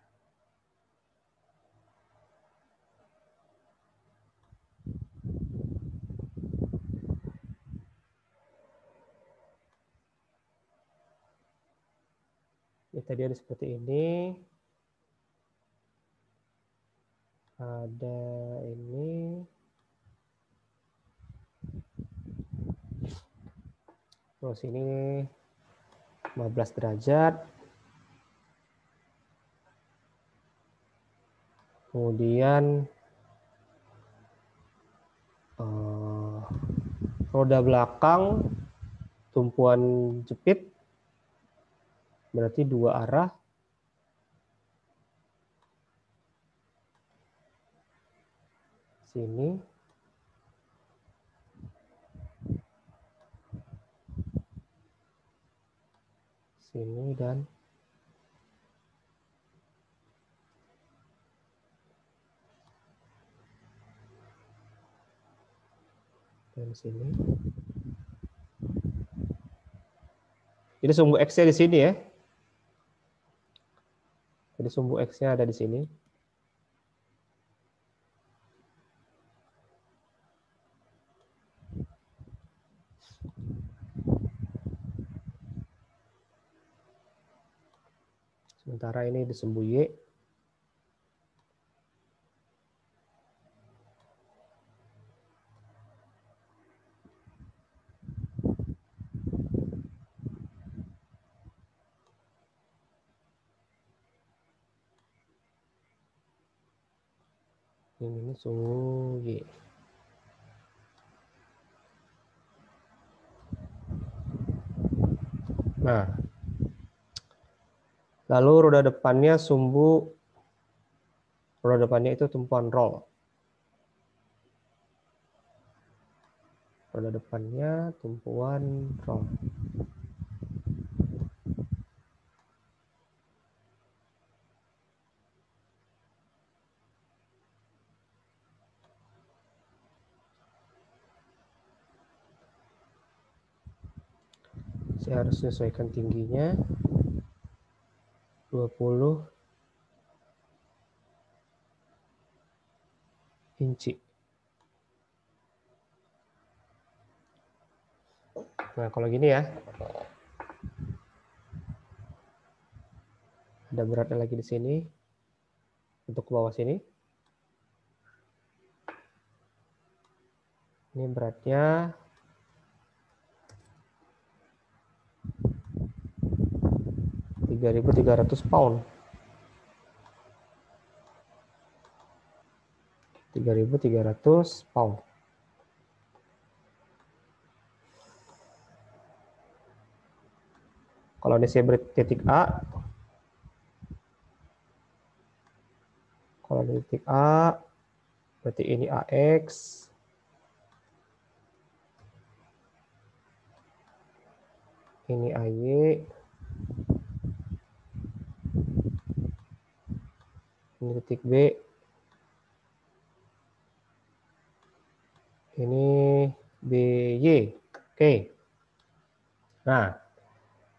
[SPEAKER 1] Ini tadi ada seperti ini. Ada ini. Terus ini 15 derajat. Kemudian roda belakang tumpuan jepit berarti dua arah. Sini. Sini dan sini. Jadi sumbu X-nya di sini ya. Jadi sumbu X-nya ada di sini. Sementara ini di sumbu Y. Ini sumbu Y. Nah, lalu roda depannya itu tumpuan roll. roda depannya tumpuan rom. Saya harus sesuaikan tingginya 20 inci. Nah, kalau gini ya. Ada beratnya lagi di sini. Untuk ke bawah sini. Ini beratnya 3.300 pound. 3.300 pound. Kalau ini saya beri titik A, kalau di titik A, berarti ini AX, ini AY, ini titik B, ini BY. Oke. Nah,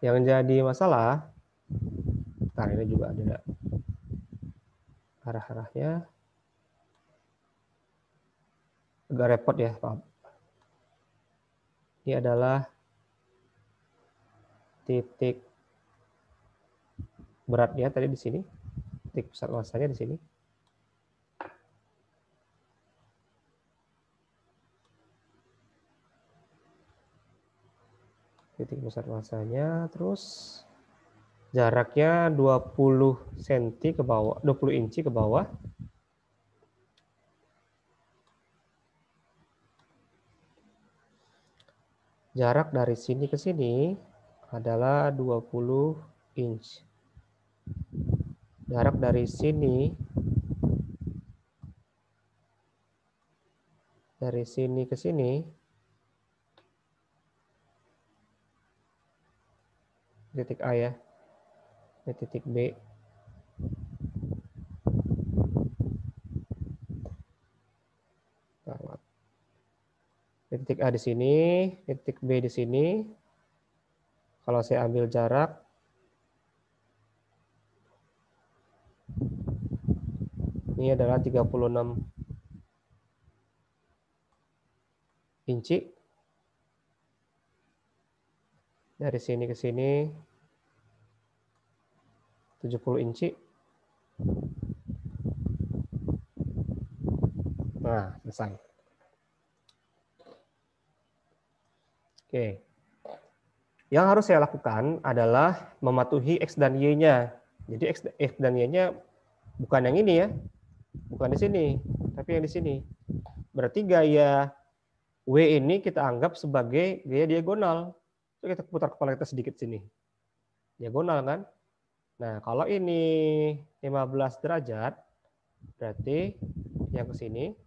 [SPEAKER 1] yang jadi masalah, nah ini juga ada arah-arahnya. Agak repot ya, Pak. Ini adalah titik beratnya tadi di sini, titik pusat masanya di sini. Titik pusat masanya, terus jaraknya 20 cm ke bawah, 20 inci ke bawah. Jarak dari sini ke sini adalah 20 inch. Jarak dari sini ke sini titik A ya. Ini titik B. Ini titik A di sini, titik B di sini. Kalau saya ambil jarak ini adalah 36 inci. Dari sini ke sini 70 inci. Nah, selesai. Oke. Yang harus saya lakukan adalah mematuhi X dan Y-nya. Jadi X dan Y-nya bukan yang ini ya. Bukan di sini, tapi yang di sini. Berarti gaya W ini kita anggap sebagai gaya diagonal. So, kita putar kepala kita sedikit sini. Diagonal kan? Nah, kalau ini 15 derajat, berarti yang ke sini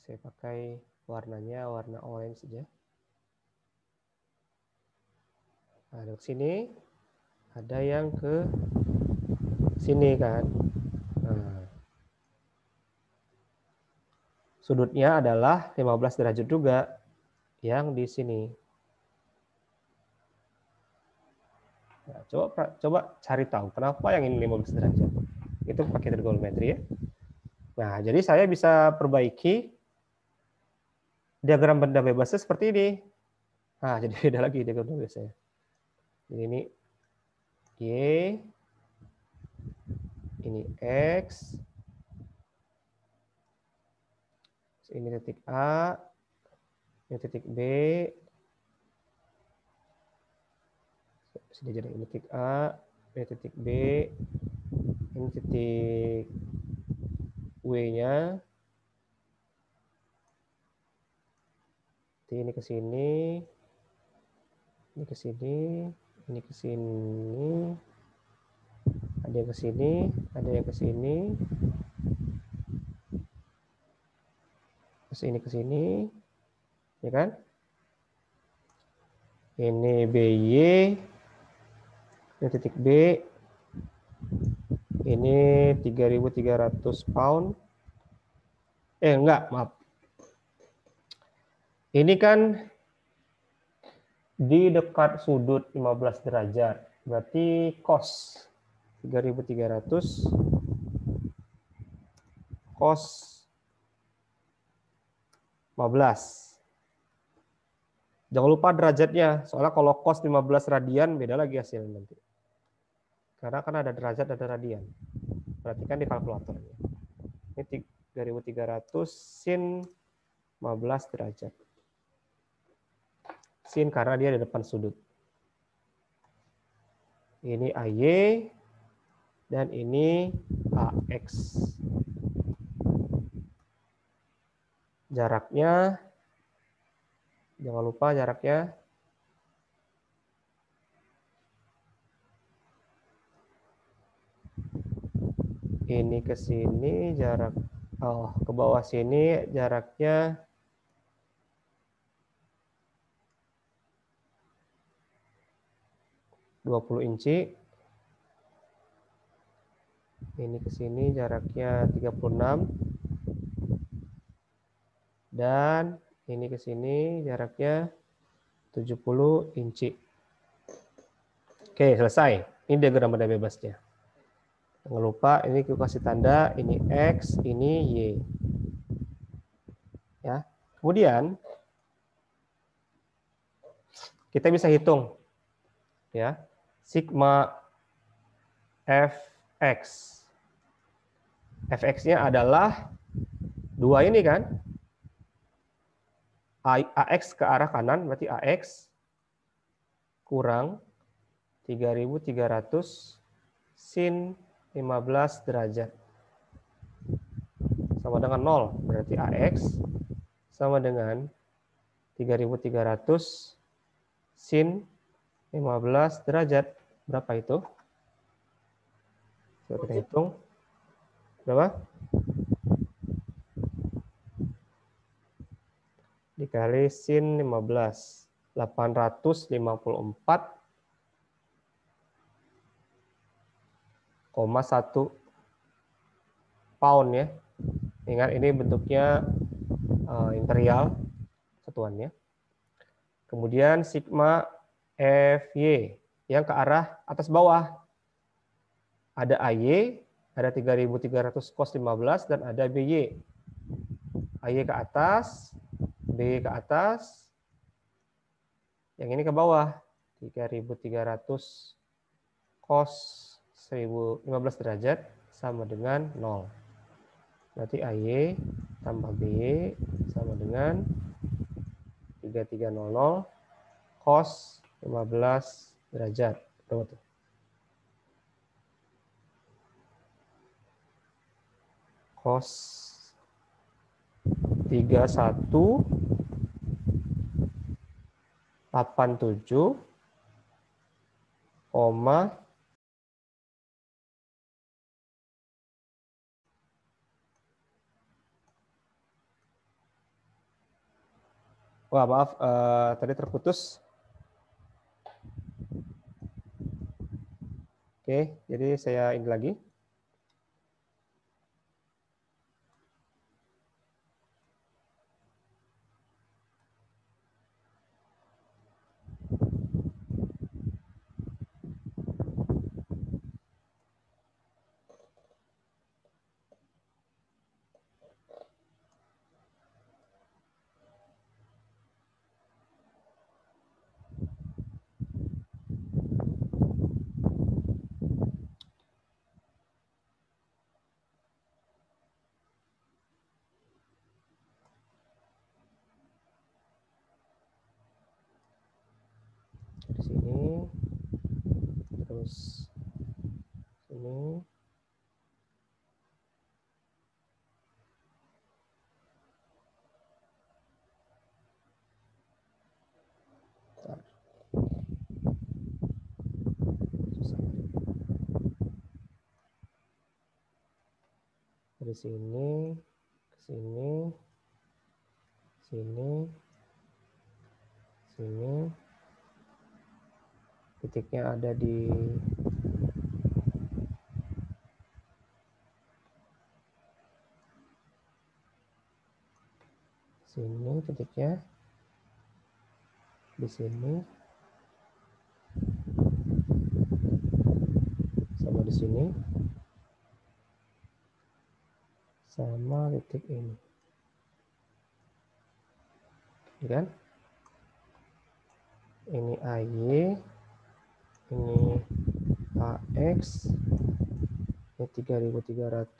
[SPEAKER 1] saya pakai warnanya warna orange saja. Nah, dari sini ada yang ke sini kan. Nah, sudutnya adalah 15 derajat juga yang di sini. Nah, coba cari tahu kenapa yang ini 15 derajat. Itu pakai trigonometri ya. Nah, jadi saya bisa perbaiki diagram benda bebasnya seperti ini. Nah, jadi beda lagi diagram benda bebasnya. Jadi ini Y, ini X, ini titik A, ini titik B, sudah jadi ini titik A, ini titik B, ini titik W-nya, ini ke sini, ini ke sini, ini ke sini, ada yang ke sini, ada yang ke sini, Terus ini ke sini, ya kan? Ini BY, ini titik B, ini 3.300 pound. Enggak, maaf. Ini kan di dekat sudut 15 derajat. Berarti cos 3.300 cos 15. Jangan lupa derajatnya, soalnya kalau cos 15 radian beda lagi hasilnya nanti. Karena kan ada derajat, ada radian. Perhatikan di kalkulatornya. Ini 3.300 sin 15 derajat. Sin karena dia di depan sudut. Ini AY dan ini AX. Jaraknya, jangan lupa jaraknya ini ke sini jarak, ke bawah sini jaraknya 20 inci. Ini ke sini jaraknya 36. Dan ini ke sini jaraknya 70 inci. Oke, selesai. Ini diagram benda bebasnya. Jangan lupa ini kita kasih tanda, ini X, ini Y. Ya. Kemudian kita bisa hitung ya, sigma Fx. Fx-nya adalah 2 ini kan? AX ke arah kanan berarti AX kurang 3.300 sin 15 derajat. Sama dengan 0. Berarti AX sama dengan 3.300 sin 15 derajat. Berapa itu? Coba kita hitung. Berapa? Dikali sin 15. 854,1 pound ya. Ingat ini bentuknya imperial satuannya. Kemudian sigma Fy yang ke arah atas bawah. Ada AY, ada 3.300 cos 15 dan ada BY. AY ke atas, BY ke atas. Yang ini ke bawah. 3.300 cos 15 derajat sama dengan 0. Berarti AY tambah BY sama dengan 3300 cos 15 derajat. Berapa tuh? Cos 3187, wah maaf, tadi terputus. Oke, jadi saya ini lagi. Di sini, terus sini. Dari sini ke sini sini, sini. Titiknya ada di sini titiknya, di sini, sama di sini, sama titik ini. Kan? Ini AY, ini AX, ini 3.300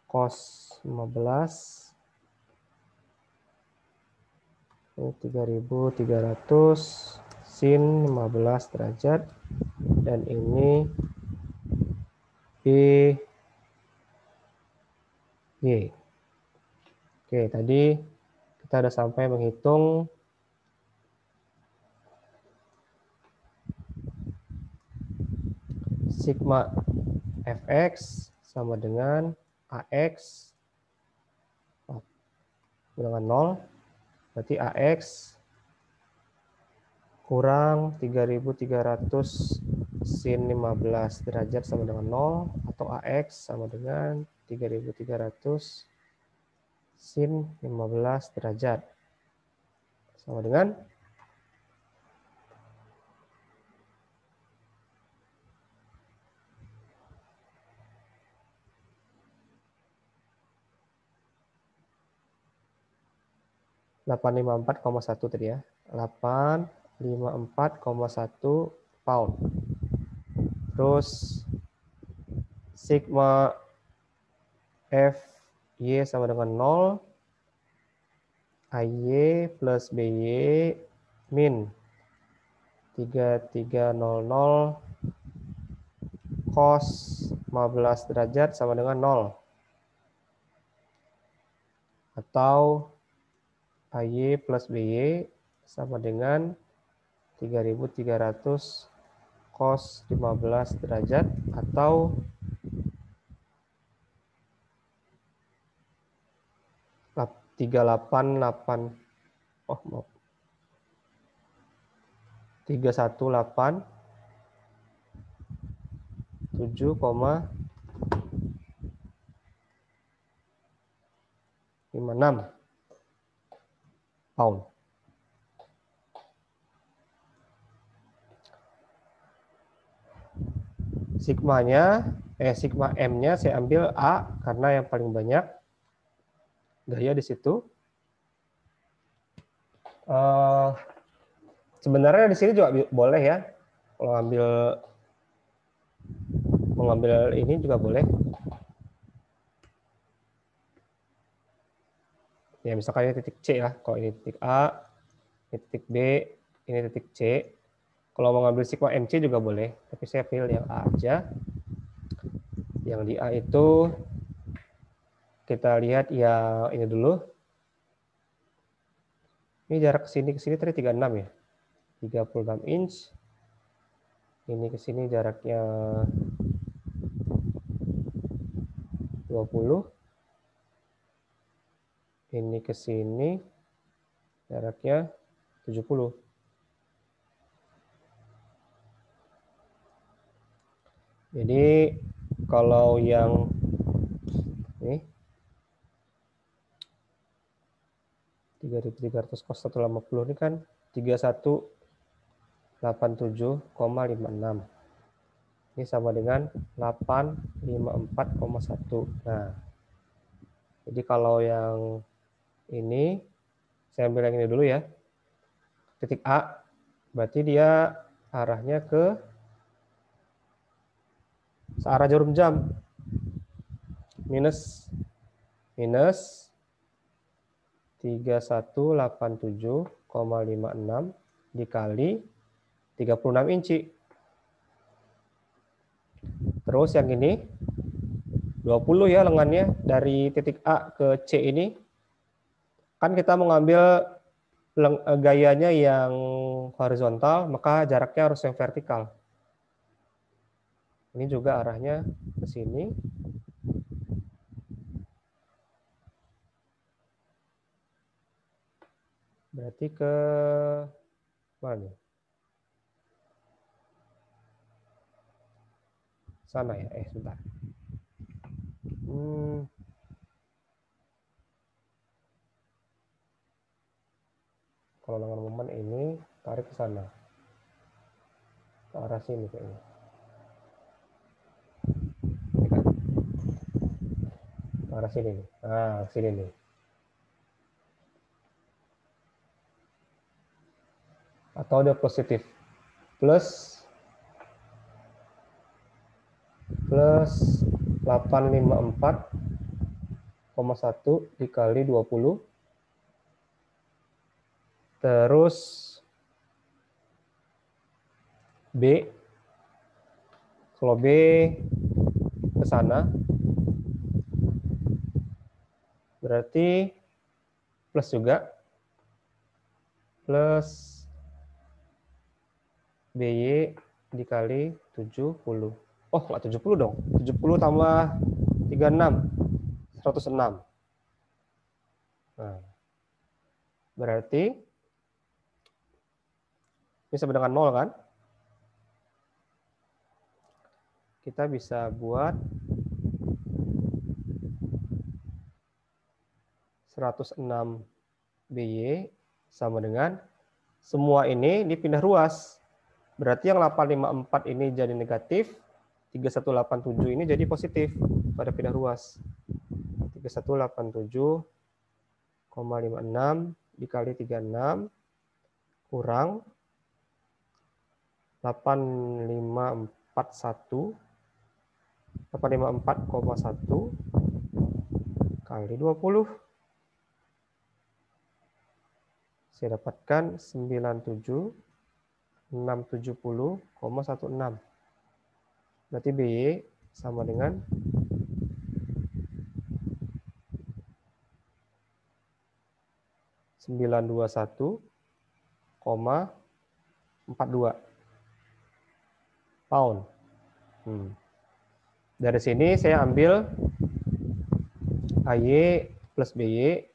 [SPEAKER 1] cos 15, ini 3.300 sin 15 derajat, dan ini BY. Oke, tadi kita udah sampai menghitung sigma fx sama dengan ax dengan 0, berarti ax kurang 3.300 sin 15 derajat sama dengan 0, atau ax sama dengan 3.300 sin 15 derajat sama dengan 854,1 tadi ya. 854,1 pound. Terus sigma FY sama dengan 0. AY plus BY min 3300 cos 15 derajat sama dengan 0. Atau AY plus BY sama dengan 3.300 cos 15 derajat atau 318 7,56 pound. Sigma M-nya saya ambil A karena yang paling banyak gaya di situ. Sebenarnya di sini juga boleh ya. Kalau mengambil ini juga boleh. Ya misalkan ini titik C ya. Kalau ini titik A, ini titik B, ini titik C. Kalau mau ngambil sigma MC juga boleh, tapi saya pilih yang A aja. Yang di A itu kita lihat ya ini dulu. Ini jarak ke sini tadi 36 ya. 36 inch. Ini ke sini jaraknya 20. Ini ke sini jaraknya 70. Jadi kalau yang ini 3.300 cos 150 ini kan 3187,56. Ini sama dengan 854,1. Nah, jadi kalau yang ini saya ambil yang ini dulu ya. Titik A berarti dia arahnya ke searah jarum jam. Minus 3187,56 dikali 36 inci. Terus yang ini 20 ya lengannya dari titik A ke C ini. Kan kita mengambil gayanya yang horizontal, maka jaraknya harus yang vertikal. Ini juga arahnya ke sini. Berarti ke mana nih? Sana ya. Sebentar. Kalau lengan momen ini tarik ke sana. Ke arah sini kayaknya. Ini kan? Ke arah sini nih. Nah, sini nih. Atau dia positif. Plus 854,1 dikali 20. Terus B. Kalau B ke sana, berarti plus juga. Plus BY dikali 70. Oh, nggak 70 dong. 70 tambah 36. 106. Nah, berarti ini sama dengan 0 kan? Kita bisa buat 106 BY sama dengan semua ini dipindah ruas. Berarti yang 854 ini jadi negatif, 3187 ini jadi positif pada pindah ruas. 3187,56 dikali 36 kurang 854,1 kali 20. Saya dapatkan 97.670,16. Berarti BY sama dengan 921,42 pound. Dari sini saya ambil AY plus BY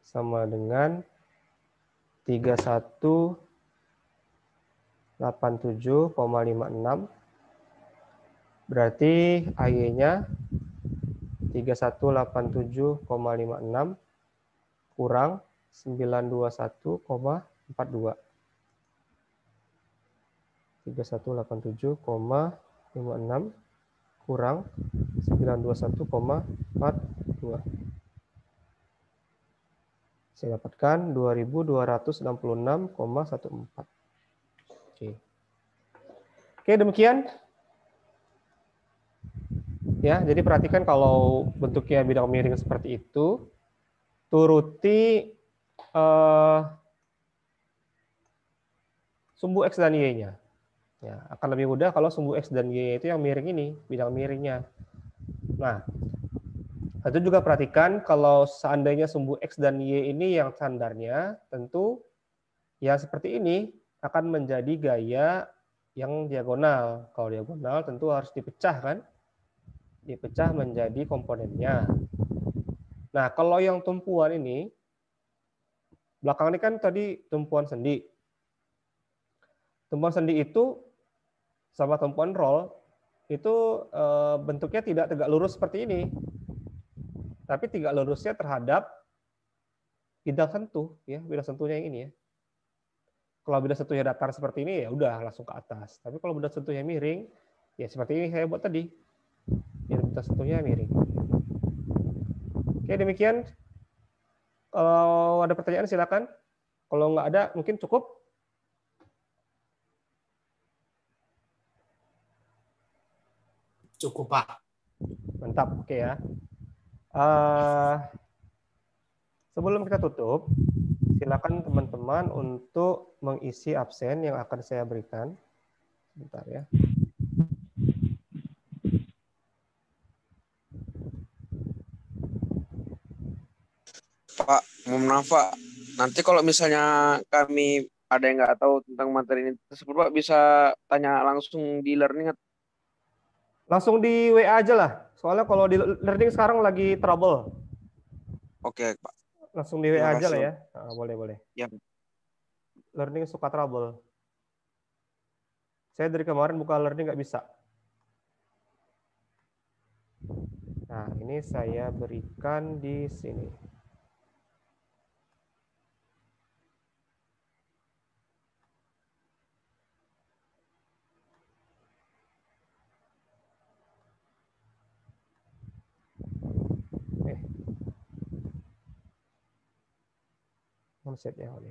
[SPEAKER 1] sama dengan 3187,56. Berarti AY-nya 3187,56 kurang 921,42. 3187,56 kurang 921,42. Saya dapatkan 2266,14. Oke, demikian. Ya, jadi perhatikan kalau bentuknya bidang miring seperti itu, turuti sumbu X dan Y-nya. Ya, akan lebih mudah kalau sumbu X dan Y itu yang miring ini, bidang miringnya. Nah, itu juga perhatikan kalau seandainya sumbu X dan Y ini yang standarnya, tentu ya seperti ini akan menjadi gaya yang diagonal. Kalau diagonal tentu harus dipecah kan? Dipecah menjadi komponennya. Nah, kalau yang tumpuan ini, belakang ini kan tadi tumpuan sendi. Tumpuan sendi itu sama tumpuan roll itu bentuknya tidak tegak lurus seperti ini. Tapi tegak lurusnya terhadap bidang sentuh, ya, bidang sentuhnya yang ini ya. Kalau bidang sentuhnya datar seperti ini ya udah langsung ke atas. Tapi kalau bidang sentuhnya miring, ya seperti ini saya buat tadi. Ya, bidang sentuhnya miring. Oke, demikian. Kalau ada pertanyaan silakan. Kalau nggak ada mungkin cukup.
[SPEAKER 2] Cukup, Pak.
[SPEAKER 1] Mantap, oke ya. Sebelum kita tutup, silakan teman-teman untuk mengisi absen yang akan saya berikan. Sebentar ya.
[SPEAKER 4] Pak, mohon maaf Pak. Nanti kalau misalnya kami ada yang nggak tahu tentang materi ini tersebut, Pak, bisa tanya langsung di learning.
[SPEAKER 1] Langsung di WA aja lah. Soalnya kalau di learning sekarang lagi trouble.
[SPEAKER 4] Oke, Pak.
[SPEAKER 1] Langsung di WA
[SPEAKER 4] Terima
[SPEAKER 1] aja lah
[SPEAKER 4] kasih,
[SPEAKER 1] ya. Boleh.
[SPEAKER 4] Ya.
[SPEAKER 1] Learning suka trouble. Saya dari kemarin buka learning nggak bisa. Nah, ini saya berikan di sini. Konsep yang ini.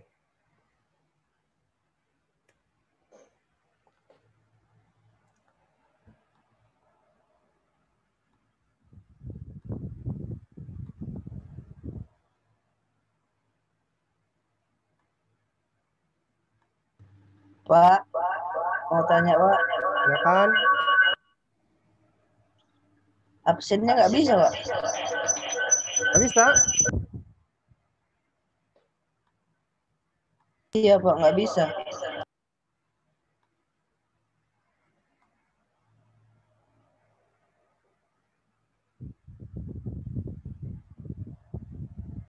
[SPEAKER 5] Pak, mau tanya Pak,
[SPEAKER 1] Ya kan?
[SPEAKER 5] absennya nggak bisa Pak?
[SPEAKER 1] Nggak bisa.
[SPEAKER 5] Iya Pak, nggak bisa.